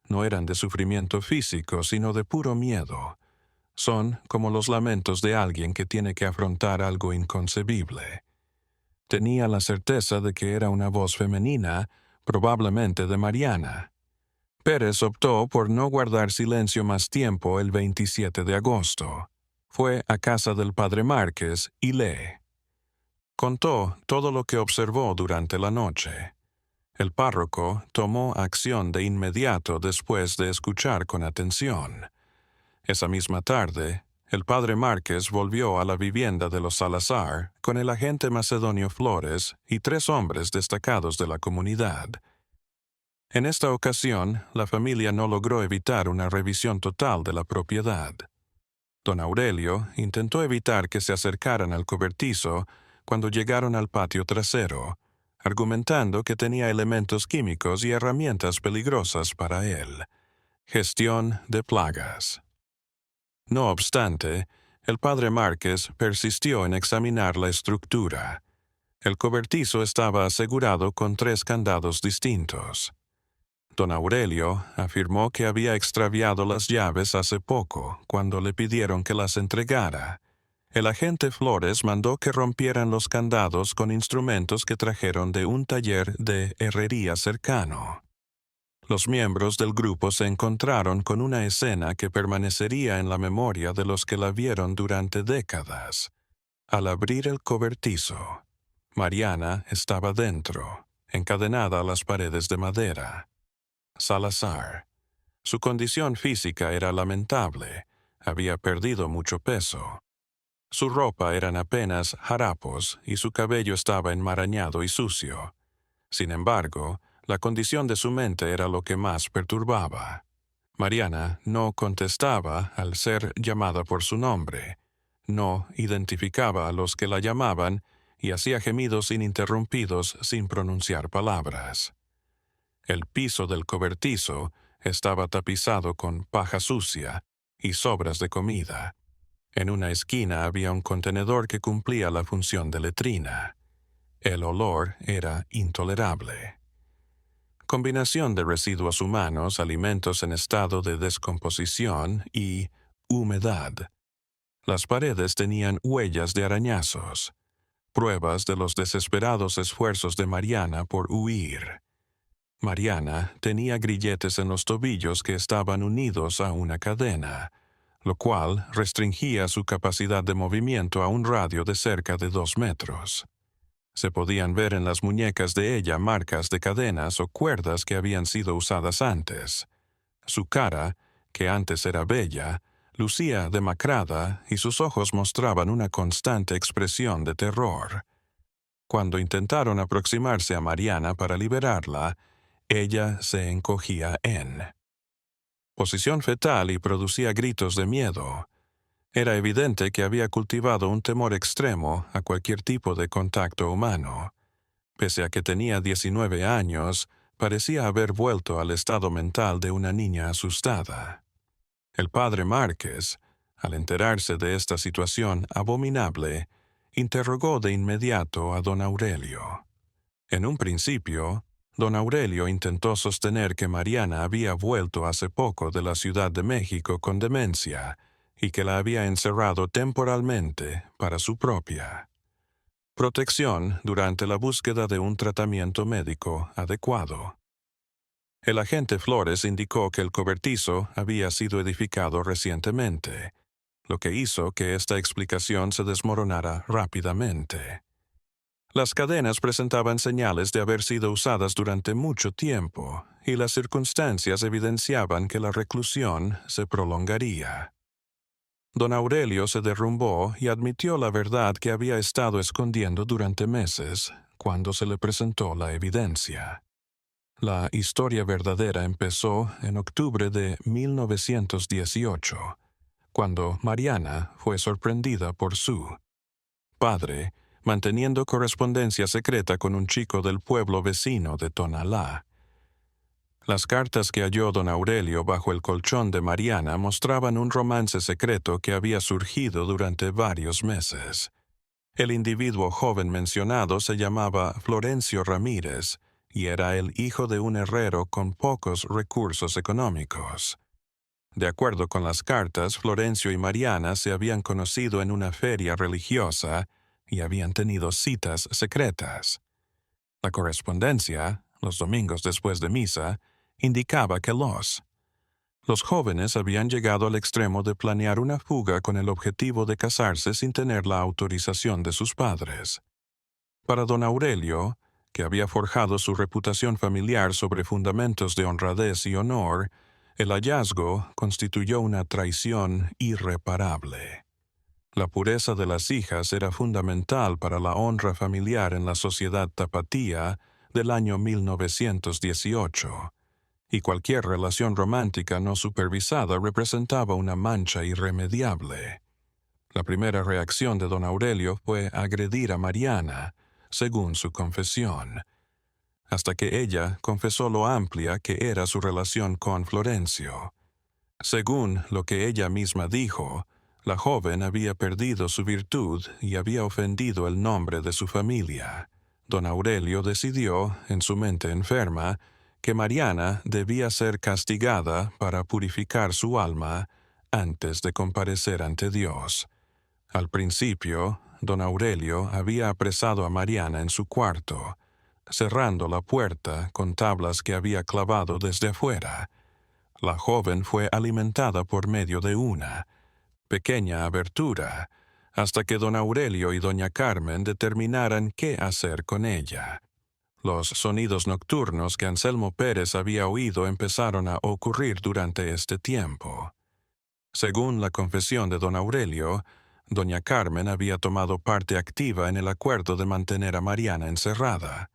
No eran de sufrimiento físico, sino de puro miedo. Son como los lamentos de alguien que tiene que afrontar algo inconcebible. Tenía la certeza de que era una voz femenina, probablemente de Mariana. Pérez optó por no guardar silencio más tiempo el 27 de agosto. Fue a casa del padre Márquez y le contó todo lo que observó durante la noche. El párroco tomó acción de inmediato después de escuchar con atención. Esa misma tarde, el padre Márquez volvió a la vivienda de los Salazar con el agente Macedonio Flores y 3 hombres destacados de la comunidad. En esta ocasión, la familia no logró evitar una revisión total de la propiedad. Don Aurelio intentó evitar que se acercaran al cobertizo cuando llegaron al patio trasero, argumentando que tenía elementos químicos y herramientas peligrosas para él. Gestión de plagas. No obstante, el padre Márquez persistió en examinar la estructura. El cobertizo estaba asegurado con 3 candados distintos. Don Aurelio afirmó que había extraviado las llaves hace poco, cuando le pidieron que las entregara. El agente Flores mandó que rompieran los candados con instrumentos que trajeron de un taller de herrería cercano. Los miembros del grupo se encontraron con una escena que permanecería en la memoria de los que la vieron durante décadas. Al abrir el cobertizo, Mariana estaba dentro, encadenada a las paredes de madera. Salazar. Su condición física era lamentable. Había perdido mucho peso. Su ropa eran apenas harapos y su cabello estaba enmarañado y sucio. Sin embargo, la condición de su mente era lo que más perturbaba. Mariana no contestaba al ser llamada por su nombre, no identificaba a los que la llamaban y hacía gemidos ininterrumpidos sin pronunciar palabras. El piso del cobertizo estaba tapizado con paja sucia y sobras de comida. En una esquina había un contenedor que cumplía la función de letrina. El olor era intolerable. Combinación de residuos humanos, alimentos en estado de descomposición y humedad. Las paredes tenían huellas de arañazos, pruebas de los desesperados esfuerzos de Mariana por huir. Mariana tenía grilletes en los tobillos que estaban unidos a una cadena, lo cual restringía su capacidad de movimiento a un radio de cerca de 2 metros. Se podían ver en las muñecas de ella marcas de cadenas o cuerdas que habían sido usadas antes. Su cara, que antes era bella, lucía demacrada y sus ojos mostraban una constante expresión de terror. Cuando intentaron aproximarse a Mariana para liberarla, ella se encogía en posición fetal y producía gritos de miedo. Era evidente que había cultivado un temor extremo a cualquier tipo de contacto humano. Pese a que tenía 19 años, parecía haber vuelto al estado mental de una niña asustada. El padre Márquez, al enterarse de esta situación abominable, interrogó de inmediato a don Aurelio. En un principio, don Aurelio intentó sostener que Mariana había vuelto hace poco de la Ciudad de México con demencia y que la había encerrado temporalmente para su propia protección durante la búsqueda de un tratamiento médico adecuado. El agente Flores indicó que el cobertizo había sido edificado recientemente, lo que hizo que esta explicación se desmoronara rápidamente. Las cadenas presentaban señales de haber sido usadas durante mucho tiempo, y las circunstancias evidenciaban que la reclusión se prolongaría. Don Aurelio se derrumbó y admitió la verdad que había estado escondiendo durante meses, cuando se le presentó la evidencia. La historia verdadera empezó en octubre de 1918, cuando Mariana fue sorprendida por su padre, manteniendo correspondencia secreta con un chico del pueblo vecino de Tonalá. Las cartas que halló don Aurelio bajo el colchón de Mariana mostraban un romance secreto que había surgido durante varios meses. El individuo joven mencionado se llamaba Florencio Ramírez y era el hijo de un herrero con pocos recursos económicos. De acuerdo con las cartas, Florencio y Mariana se habían conocido en una feria religiosa y habían tenido citas secretas. La correspondencia, los domingos después de misa, indicaba que los jóvenes habían llegado al extremo de planear una fuga con el objetivo de casarse sin tener la autorización de sus padres. Para don Aurelio, que había forjado su reputación familiar sobre fundamentos de honradez y honor, el hallazgo constituyó una traición irreparable. La pureza de las hijas era fundamental para la honra familiar en la sociedad tapatía del año 1918, y cualquier relación romántica no supervisada representaba una mancha irremediable. La primera reacción de don Aurelio fue agredir a Mariana, según su confesión, hasta que ella confesó lo amplia que era su relación con Florencio. Según lo que ella misma dijo, la joven había perdido su virtud y había ofendido el nombre de su familia. Don Aurelio decidió, en su mente enferma, que Mariana debía ser castigada para purificar su alma antes de comparecer ante Dios. Al principio, don Aurelio había apresado a Mariana en su cuarto, cerrando la puerta con tablas que había clavado desde afuera. La joven fue alimentada por medio de una pequeña abertura, hasta que don Aurelio y doña Carmen determinaran qué hacer con ella. Los sonidos nocturnos que Anselmo Pérez había oído empezaron a ocurrir durante este tiempo. Según la confesión de don Aurelio, doña Carmen había tomado parte activa en el acuerdo de mantener a Mariana encerrada.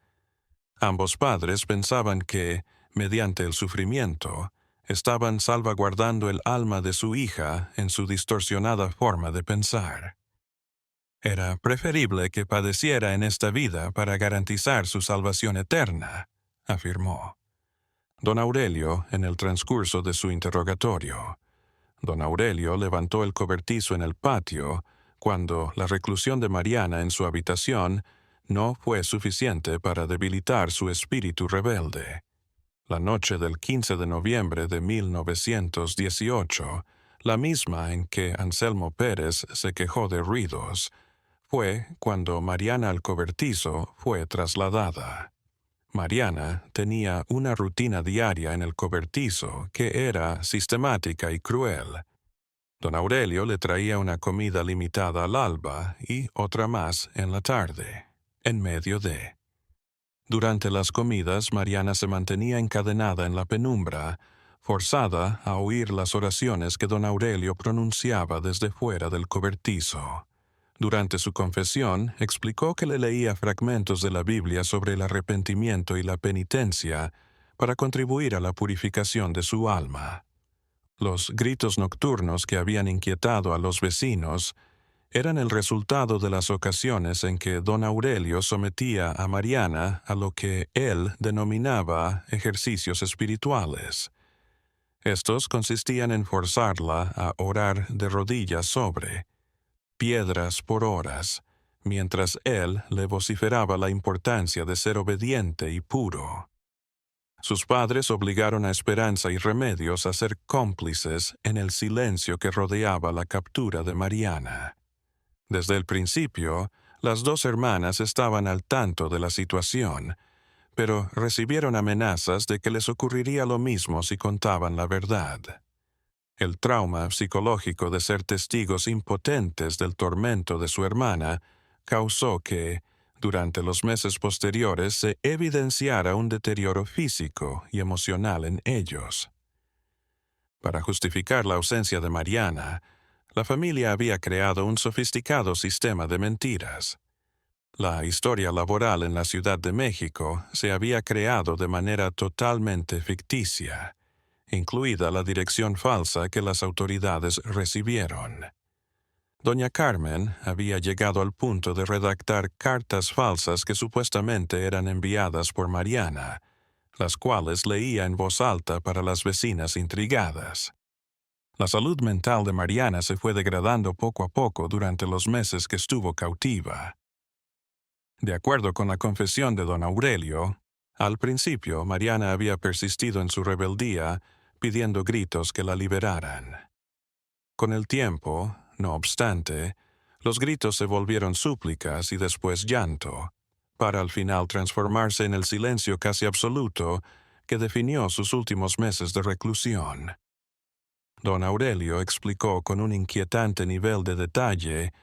Ambos padres pensaban que, mediante el sufrimiento, estaban salvaguardando el alma de su hija en su distorsionada forma de pensar. Era preferible que padeciera en esta vida para garantizar su salvación eterna, afirmó don Aurelio en el transcurso de su interrogatorio. Don Aurelio levantó el cobertizo en el patio cuando la reclusión de Mariana en su habitación no fue suficiente para debilitar su espíritu rebelde. La noche del 15 de noviembre de 1918, la misma en que Anselmo Pérez se quejó de ruidos, fue cuando Mariana al cobertizo fue trasladada. Mariana tenía una rutina diaria en el cobertizo que era sistemática y cruel. Don Aurelio le traía una comida limitada al alba y otra más en la tarde, en medio de. Durante las comidas, Mariana se mantenía encadenada en la penumbra, forzada a oír las oraciones que don Aurelio pronunciaba desde fuera del cobertizo. Durante su confesión, explicó que le leía fragmentos de la Biblia sobre el arrepentimiento y la penitencia para contribuir a la purificación de su alma. Los gritos nocturnos que habían inquietado a los vecinos eran el resultado de las ocasiones en que don Aurelio sometía a Mariana a lo que él denominaba ejercicios espirituales. Estos consistían en forzarla a orar de rodillas sobre piedras por horas, mientras él le vociferaba la importancia de ser obediente y puro. Sus padres obligaron a Esperanza y Remedios a ser cómplices en el silencio que rodeaba la captura de Mariana. Desde el principio, las dos hermanas estaban al tanto de la situación, pero recibieron amenazas de que les ocurriría lo mismo si contaban la verdad. El trauma psicológico de ser testigos impotentes del tormento de su hermana causó que, durante los meses posteriores, se evidenciara un deterioro físico y emocional en ellos. Para justificar la ausencia de Mariana, la familia había creado un sofisticado sistema de mentiras. La historia laboral en la Ciudad de México se había creado de manera totalmente ficticia, incluida la dirección falsa que las autoridades recibieron. Doña Carmen había llegado al punto de redactar cartas falsas que supuestamente eran enviadas por Mariana, las cuales leía en voz alta para las vecinas intrigadas. La salud mental de Mariana se fue degradando poco a poco durante los meses que estuvo cautiva. De acuerdo con la confesión de don Aurelio, al principio Mariana había persistido en su rebeldía, pidiendo gritos que la liberaran. Con el tiempo, no obstante, los gritos se volvieron súplicas y después llanto, para al final transformarse en el silencio casi absoluto que definió sus últimos meses de reclusión. Don Aurelio explicó con un inquietante nivel de detalle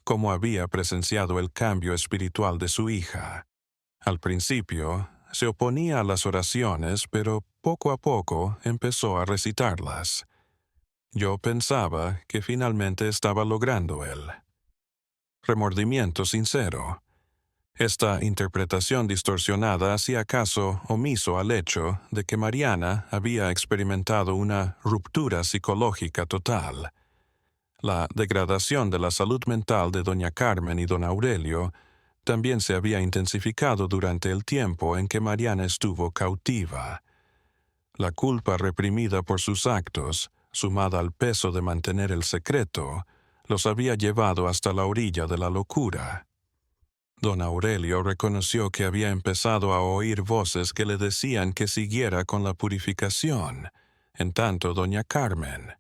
cómo había presenciado el cambio espiritual de su hija. Al principio, se oponía a las oraciones, pero poco a poco empezó a recitarlas. Yo pensaba que finalmente estaba logrando él. Remordimiento sincero. Esta interpretación distorsionada hacía caso omiso al hecho de que Mariana había experimentado una ruptura psicológica total. La degradación de la salud mental de doña Carmen y don Aurelio también se había intensificado durante el tiempo en que Mariana estuvo cautiva. La culpa reprimida por sus actos sumada al peso de mantener el secreto, los había llevado hasta la orilla de la locura. Don Aurelio reconoció que había empezado a oír voces que le decían que siguiera con la purificación, en tanto doña Carmen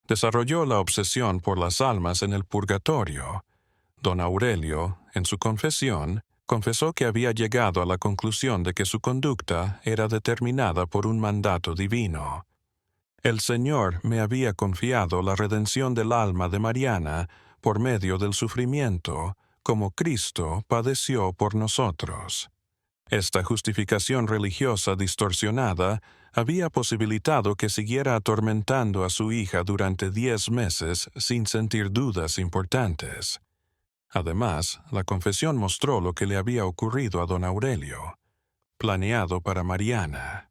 desarrolló la obsesión por las almas en el purgatorio. Don Aurelio, en su confesión, confesó que había llegado a la conclusión de que su conducta era determinada por un mandato divino. El Señor me había confiado la redención del alma de Mariana por medio del sufrimiento, como Cristo padeció por nosotros. Esta justificación religiosa distorsionada había posibilitado que siguiera atormentando a su hija durante 10 meses sin sentir dudas importantes. Además, la confesión mostró lo que le había ocurrido a don Aurelio, planeado para Mariana.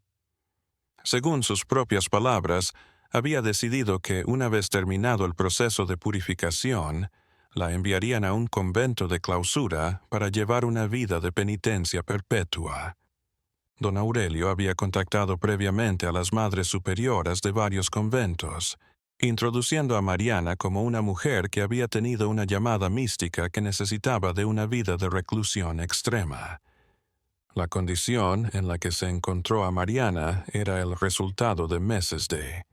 Según sus propias palabras, había decidido que, una vez terminado el proceso de purificación, la enviarían a un convento de clausura para llevar una vida de penitencia perpetua. Don Aurelio había contactado previamente a las madres superioras de varios conventos, introduciendo a Mariana como una mujer que había tenido una llamada mística que necesitaba de una vida de reclusión extrema. La condición en la que se encontró a Mariana era el resultado de meses de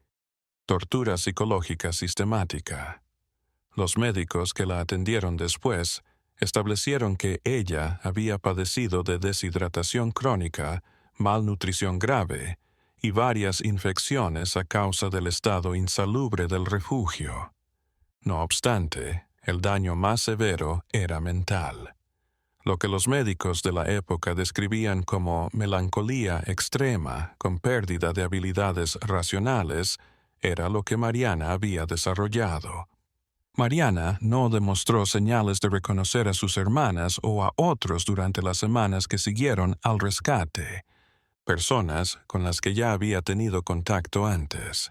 tortura psicológica sistemática. Los médicos que la atendieron después establecieron que ella había padecido de deshidratación crónica, malnutrición grave y varias infecciones a causa del estado insalubre del refugio. No obstante, el daño más severo era mental. Lo que los médicos de la época describían como melancolía extrema con pérdida de habilidades racionales era lo que Mariana había desarrollado. Mariana no demostró señales de reconocer a sus hermanas o a otros durante las semanas que siguieron al rescate, personas con las que ya había tenido contacto antes.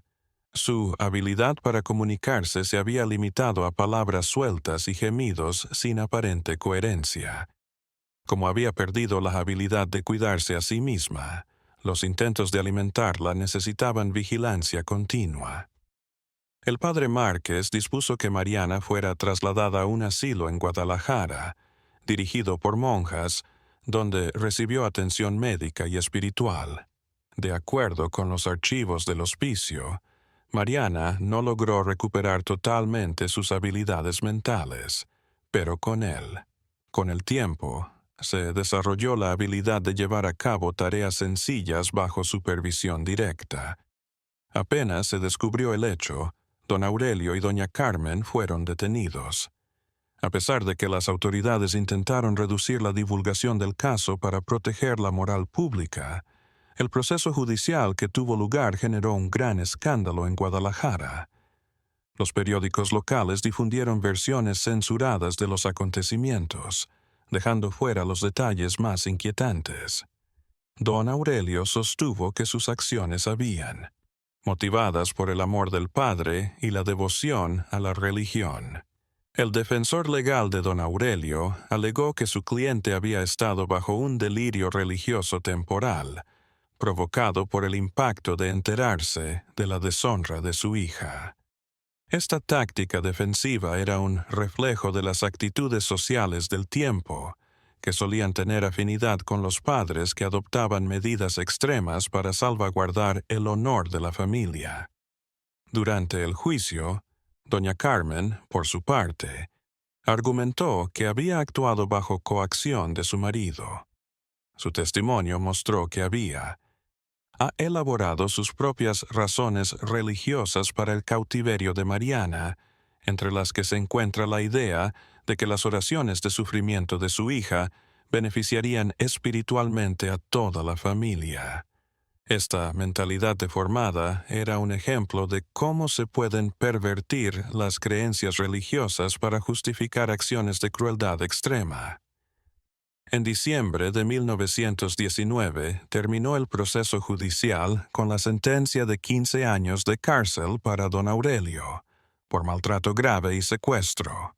Su habilidad para comunicarse se había limitado a palabras sueltas y gemidos sin aparente coherencia. Como había perdido la habilidad de cuidarse a sí misma, los intentos de alimentarla necesitaban vigilancia continua. El padre Márquez dispuso que Mariana fuera trasladada a un asilo en Guadalajara, dirigido por monjas, donde recibió atención médica y espiritual. De acuerdo con los archivos del hospicio, Mariana no logró recuperar totalmente sus habilidades mentales, pero con el tiempo, se desarrolló la habilidad de llevar a cabo tareas sencillas bajo supervisión directa. Apenas se descubrió el hecho, don Aurelio y doña Carmen fueron detenidos. A pesar de que las autoridades intentaron reducir la divulgación del caso para proteger la moral pública, el proceso judicial que tuvo lugar generó un gran escándalo en Guadalajara. Los periódicos locales difundieron versiones censuradas de los acontecimientos, dejando fuera los detalles más inquietantes. Don Aurelio sostuvo que sus acciones habían motivadas por el amor del padre y la devoción a la religión. El defensor legal de don Aurelio alegó que su cliente había estado bajo un delirio religioso temporal, provocado por el impacto de enterarse de la deshonra de su hija. Esta táctica defensiva era un reflejo de las actitudes sociales del tiempo, que solían tener afinidad con los padres que adoptaban medidas extremas para salvaguardar el honor de la familia. Durante el juicio, doña Carmen, por su parte, argumentó que había actuado bajo coacción de su marido. Su testimonio mostró que ha elaborado sus propias razones religiosas para el cautiverio de Mariana, entre las que se encuentra la idea de que las oraciones de sufrimiento de su hija beneficiarían espiritualmente a toda la familia. Esta mentalidad deformada era un ejemplo de cómo se pueden pervertir las creencias religiosas para justificar acciones de crueldad extrema. En diciembre de 1919 terminó el proceso judicial con la sentencia de 15 años de cárcel para don Aurelio, por maltrato grave y secuestro.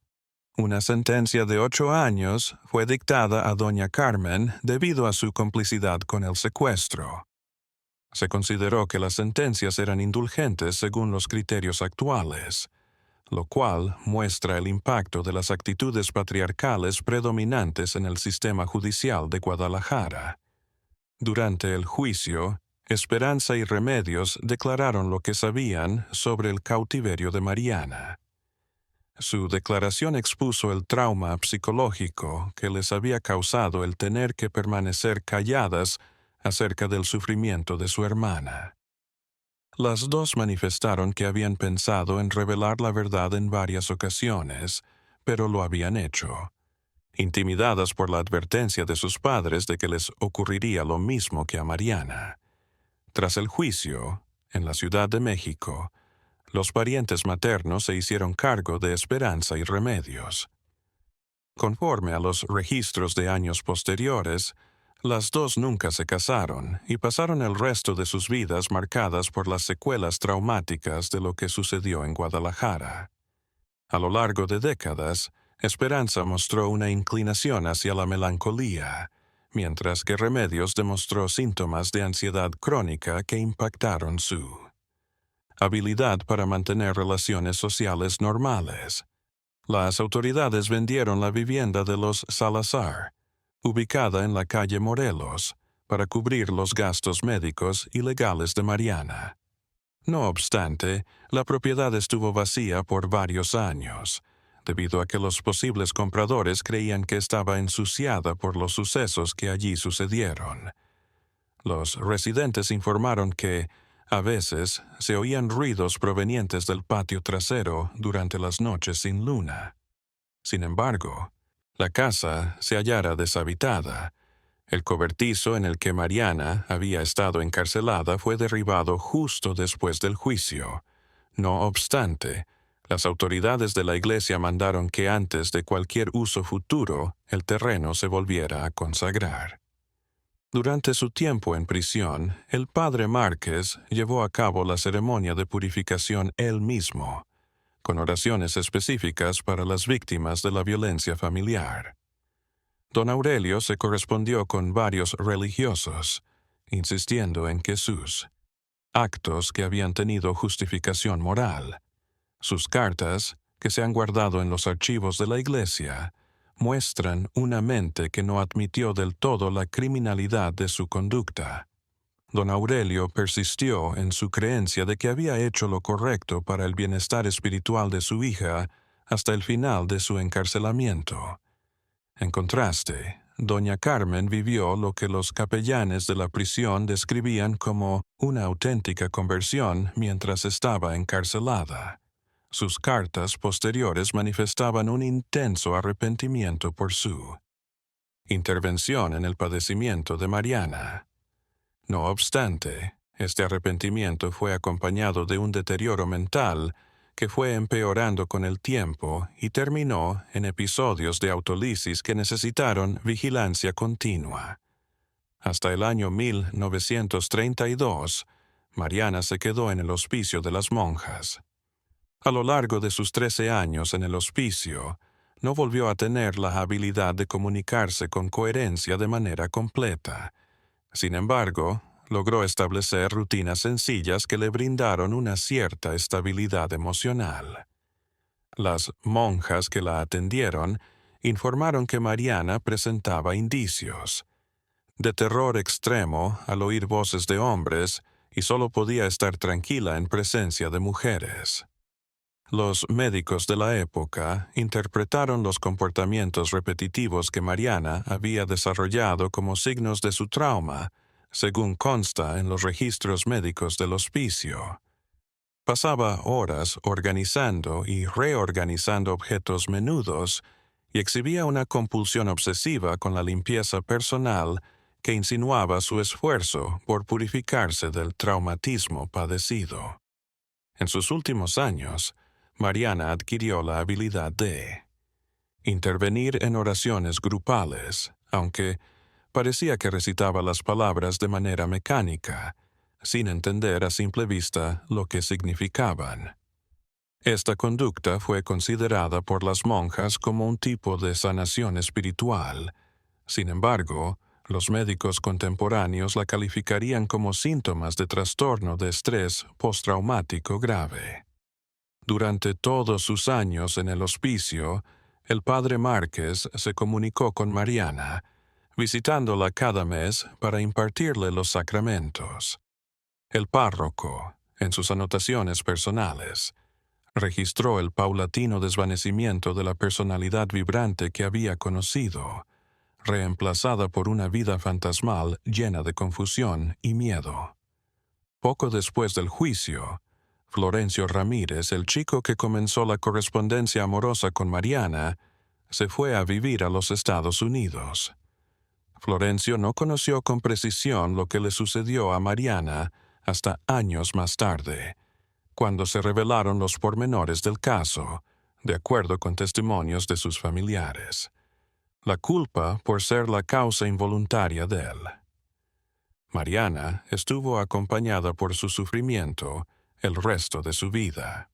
Una sentencia de 8 años fue dictada a doña Carmen debido a su complicidad con el secuestro. Se consideró que las sentencias eran indulgentes según los criterios actuales, lo cual muestra el impacto de las actitudes patriarcales predominantes en el sistema judicial de Guadalajara. Durante el juicio, Esperanza y Remedios declararon lo que sabían sobre el cautiverio de Mariana. Su declaración expuso el trauma psicológico que les había causado el tener que permanecer calladas acerca del sufrimiento de su hermana. Las dos manifestaron que habían pensado en revelar la verdad en varias ocasiones, pero lo habían hecho, intimidadas por la advertencia de sus padres de que les ocurriría lo mismo que a Mariana. Tras el juicio, en la Ciudad de México, los parientes maternos se hicieron cargo de Esperanza y Remedios. Conforme a los registros de años posteriores, las dos nunca se casaron y pasaron el resto de sus vidas marcadas por las secuelas traumáticas de lo que sucedió en Guadalajara. A lo largo de décadas, Esperanza mostró una inclinación hacia la melancolía, mientras que Remedios demostró síntomas de ansiedad crónica que impactaron su habilidad para mantener relaciones sociales normales. Las autoridades vendieron la vivienda de los Salazar, ubicada en la calle Morelos, para cubrir los gastos médicos y legales de Mariana. No obstante, la propiedad estuvo vacía por varios años, debido a que los posibles compradores creían que estaba ensuciada por los sucesos que allí sucedieron. Los residentes informaron que, a veces, se oían ruidos provenientes del patio trasero durante las noches sin luna. Sin embargo, la casa se hallara deshabitada. El cobertizo en el que Mariana había estado encarcelada fue derribado justo después del juicio. No obstante, las autoridades de la iglesia mandaron que antes de cualquier uso futuro, el terreno se volviera a consagrar. Durante su tiempo en prisión, el padre Márquez llevó a cabo la ceremonia de purificación él mismo, con oraciones específicas para las víctimas de la violencia familiar. Don Aurelio se correspondió con varios religiosos, insistiendo en que sus actos que habían tenido justificación moral, sus cartas, que se han guardado en los archivos de la iglesia, muestran una mente que no admitió del todo la criminalidad de su conducta. Don Aurelio persistió en su creencia de que había hecho lo correcto para el bienestar espiritual de su hija hasta el final de su encarcelamiento. En contraste, doña Carmen vivió lo que los capellanes de la prisión describían como una auténtica conversión mientras estaba encarcelada. Sus cartas posteriores manifestaban un intenso arrepentimiento por su intervención en el padecimiento de Mariana. No obstante, este arrepentimiento fue acompañado de un deterioro mental que fue empeorando con el tiempo y terminó en episodios de autolisis que necesitaron vigilancia continua. Hasta el año 1932, Mariana se quedó en el hospicio de las monjas. A lo largo de sus 13 años en el hospicio, no volvió a tener la habilidad de comunicarse con coherencia de manera completa. Sin embargo, logró establecer rutinas sencillas que le brindaron una cierta estabilidad emocional. Las monjas que la atendieron informaron que Mariana presentaba indicios de terror extremo al oír voces de hombres y solo podía estar tranquila en presencia de mujeres. Los médicos de la época interpretaron los comportamientos repetitivos que Mariana había desarrollado como signos de su trauma, según consta en los registros médicos del hospicio. Pasaba horas organizando y reorganizando objetos menudos y exhibía una compulsión obsesiva con la limpieza personal que insinuaba su esfuerzo por purificarse del traumatismo padecido. En sus últimos años, Mariana adquirió la habilidad de intervenir en oraciones grupales, aunque parecía que recitaba las palabras de manera mecánica, sin entender a simple vista lo que significaban. Esta conducta fue considerada por las monjas como un tipo de sanación espiritual. Sin embargo, Los médicos contemporáneos la calificarían como síntomas de trastorno de estrés postraumático grave. Durante todos sus años en el hospicio, el padre Márquez se comunicó con Mariana, visitándola cada mes para impartirle los sacramentos. El párroco, en sus anotaciones personales, registró el paulatino desvanecimiento de la personalidad vibrante que había conocido, reemplazada por una vida fantasmal llena de confusión y miedo. Poco después del juicio, Florencio Ramírez, el chico que comenzó la correspondencia amorosa con Mariana, se fue a vivir a los Estados Unidos. Florencio no conoció con precisión lo que le sucedió a Mariana hasta años más tarde, cuando se revelaron los pormenores del caso, de acuerdo con testimonios de sus familiares. La culpa por ser la causa involuntaria de él. Mariana estuvo acompañada por su sufrimiento el resto de su vida.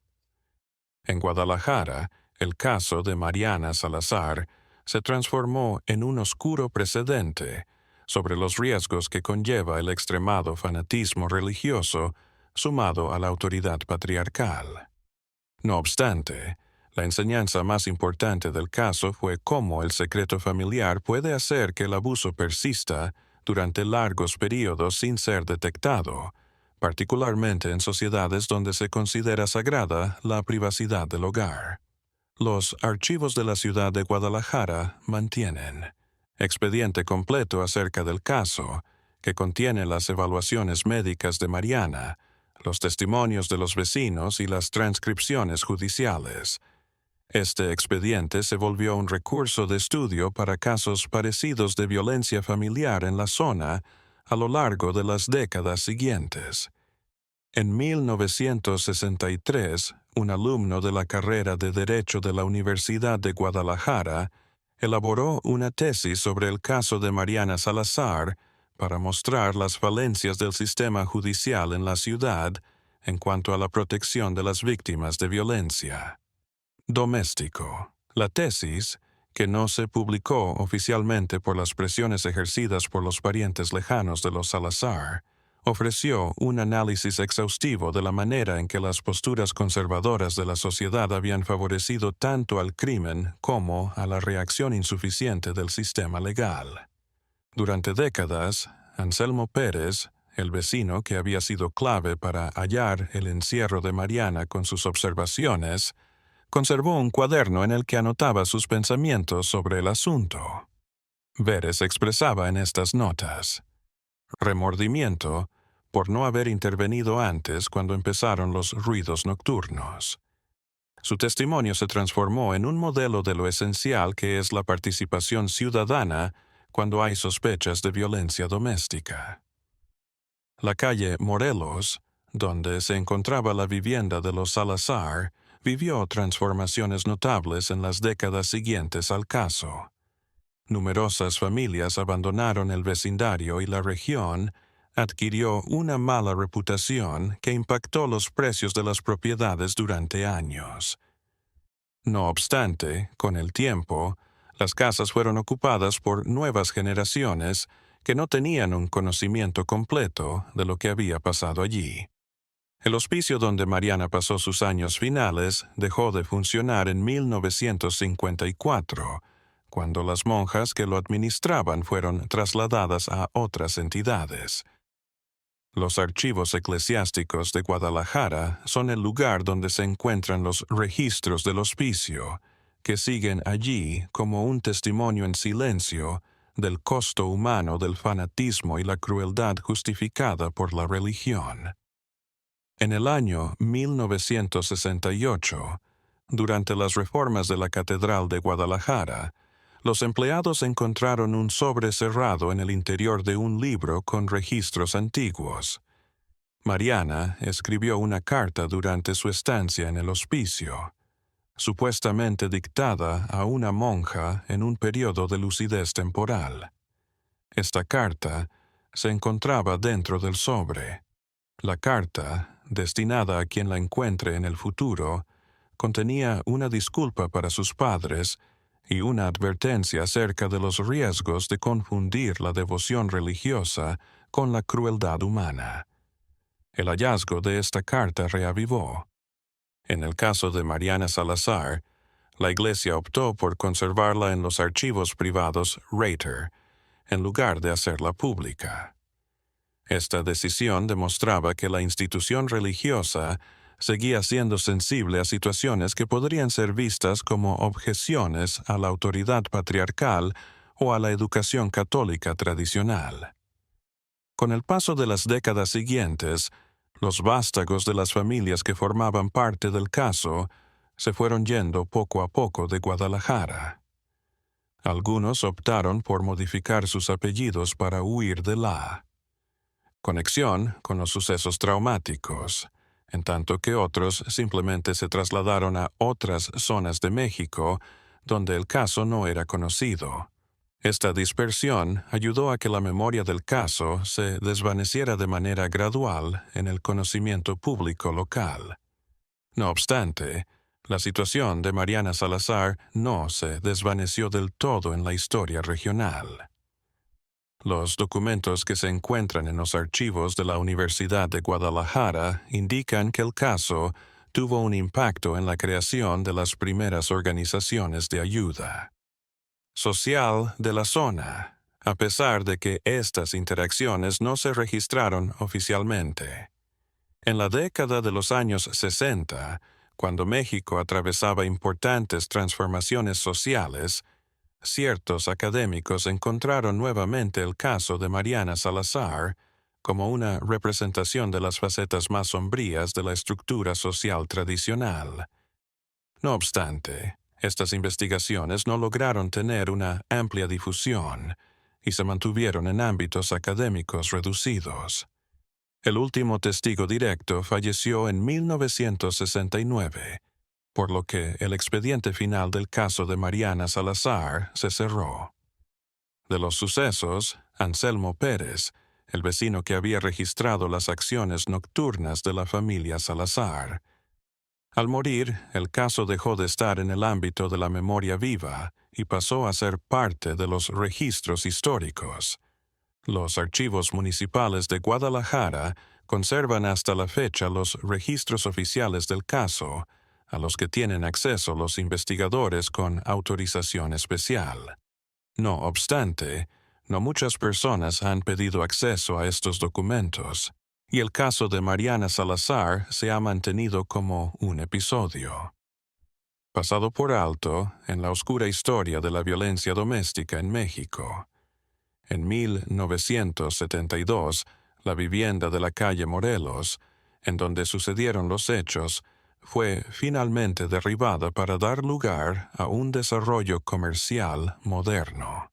En Guadalajara, el caso de Mariana Salazar se transformó en un oscuro precedente sobre los riesgos que conlleva el extremado fanatismo religioso sumado a la autoridad patriarcal. No obstante, la enseñanza más importante del caso fue cómo el secreto familiar puede hacer que el abuso persista durante largos periodos sin ser detectado, particularmente en sociedades donde se considera sagrada la privacidad del hogar. Los archivos de la ciudad de Guadalajara mantienen expediente completo acerca del caso, que contiene las evaluaciones médicas de Mariana, los testimonios de los vecinos y las transcripciones judiciales. Este expediente se volvió un recurso de estudio para casos parecidos de violencia familiar en la zona a lo largo de las décadas siguientes. En 1963, un alumno de la carrera de Derecho de la Universidad de Guadalajara elaboró una tesis sobre el caso de Mariana Salazar para mostrar las falencias del sistema judicial en la ciudad en cuanto a la protección de las víctimas de violencia. Doméstico. La tesis, que no se publicó oficialmente por las presiones ejercidas por los parientes lejanos de los Salazar, ofreció un análisis exhaustivo de la manera en que las posturas conservadoras de la sociedad habían favorecido tanto al crimen como a la reacción insuficiente del sistema legal. Durante décadas, Anselmo Pérez, el vecino que había sido clave para hallar el encierro de Mariana con sus observaciones, conservó un cuaderno en el que anotaba sus pensamientos sobre el asunto. Pérez expresaba en estas notas remordimiento por no haber intervenido antes cuando empezaron los ruidos nocturnos. Su testimonio se transformó en un modelo de lo esencial que es la participación ciudadana cuando hay sospechas de violencia doméstica. La calle Morelos, donde se encontraba la vivienda de los Salazar, vivió transformaciones notables en las décadas siguientes al caso. Numerosas familias abandonaron el vecindario y la región adquirió una mala reputación que impactó los precios de las propiedades durante años. No obstante, con el tiempo, las casas fueron ocupadas por nuevas generaciones que no tenían un conocimiento completo de lo que había pasado allí. El hospicio donde Mariana pasó sus años finales dejó de funcionar en 1954, cuando las monjas que lo administraban fueron trasladadas a otras entidades. Los archivos eclesiásticos de Guadalajara son el lugar donde se encuentran los registros del hospicio, que siguen allí como un testimonio en silencio del costo humano del fanatismo y la crueldad justificada por la religión. En el año 1968, durante las reformas de la Catedral de Guadalajara, los empleados encontraron un sobre cerrado en el interior de un libro con registros antiguos. Mariana escribió una carta durante su estancia en el hospicio, supuestamente dictada a una monja en un periodo de lucidez temporal. Esta carta se encontraba dentro del sobre. La carta, destinada a quien la encuentre en el futuro, contenía una disculpa para sus padres y una advertencia acerca de los riesgos de confundir la devoción religiosa con la crueldad humana. El hallazgo de esta carta reavivó. En el caso de Mariana Salazar, la Iglesia optó por conservarla en los archivos privados Reiter, en lugar de hacerla pública. Esta decisión demostraba que la institución religiosa seguía siendo sensible a situaciones que podrían ser vistas como objeciones a la autoridad patriarcal o a la educación católica tradicional. Con el paso de las décadas siguientes, los vástagos de las familias que formaban parte del caso se fueron yendo poco a poco de Guadalajara. Algunos optaron por modificar sus apellidos para huir de la conexión con los sucesos traumáticos, en tanto que otros simplemente se trasladaron a otras zonas de México donde el caso no era conocido. Esta dispersión ayudó a que la memoria del caso se desvaneciera de manera gradual en el conocimiento público local. No obstante, la situación de Mariana Salazar no se desvaneció del todo en la historia regional. Los documentos que se encuentran en los archivos de la Universidad de Guadalajara indican que el caso tuvo un impacto en la creación de las primeras organizaciones de ayuda social de la zona, a pesar de que estas interacciones no se registraron oficialmente. En la década de los años 60, cuando México atravesaba importantes transformaciones sociales, ciertos académicos encontraron nuevamente el caso de Mariana Salazar como una representación de las facetas más sombrías de la estructura social tradicional. No obstante, estas investigaciones no lograron tener una amplia difusión y se mantuvieron en ámbitos académicos reducidos. El último testigo directo falleció en 1969, por lo que el expediente final del caso de Mariana Salazar se cerró. De los sucesos, Anselmo Pérez, el vecino que había registrado las acciones nocturnas de la familia Salazar. Al morir, el caso dejó de estar en el ámbito de la memoria viva y pasó a ser parte de los registros históricos. Los archivos municipales de Guadalajara conservan hasta la fecha los registros oficiales del caso, a los que tienen acceso los investigadores con autorización especial. No obstante, no muchas personas han pedido acceso a estos documentos, y el caso de Mariana Salazar se ha mantenido como un episodio pasado por alto en la oscura historia de la violencia doméstica en México. En 1972, la vivienda de la calle Morelos, en donde sucedieron los hechos, fue finalmente derribada para dar lugar a un desarrollo comercial moderno.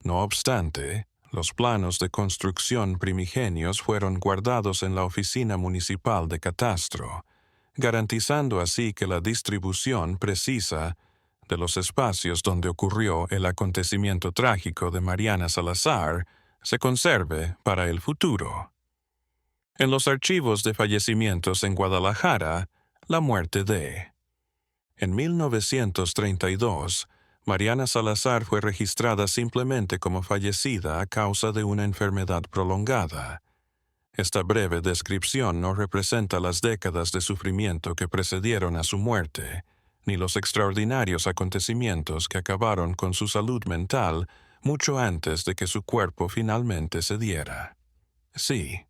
No obstante, los planos de construcción primigenios fueron guardados en la Oficina Municipal de Catastro, garantizando así que la distribución precisa de los espacios donde ocurrió el acontecimiento trágico de Mariana Salazar se conserve para el futuro. En los archivos de fallecimientos en Guadalajara, la muerte de. En 1932, Mariana Salazar fue registrada simplemente como fallecida a causa de una enfermedad prolongada. Esta breve descripción no representa las décadas de sufrimiento que precedieron a su muerte, ni los extraordinarios acontecimientos que acabaron con su salud mental mucho antes de que su cuerpo finalmente cediera. Sí,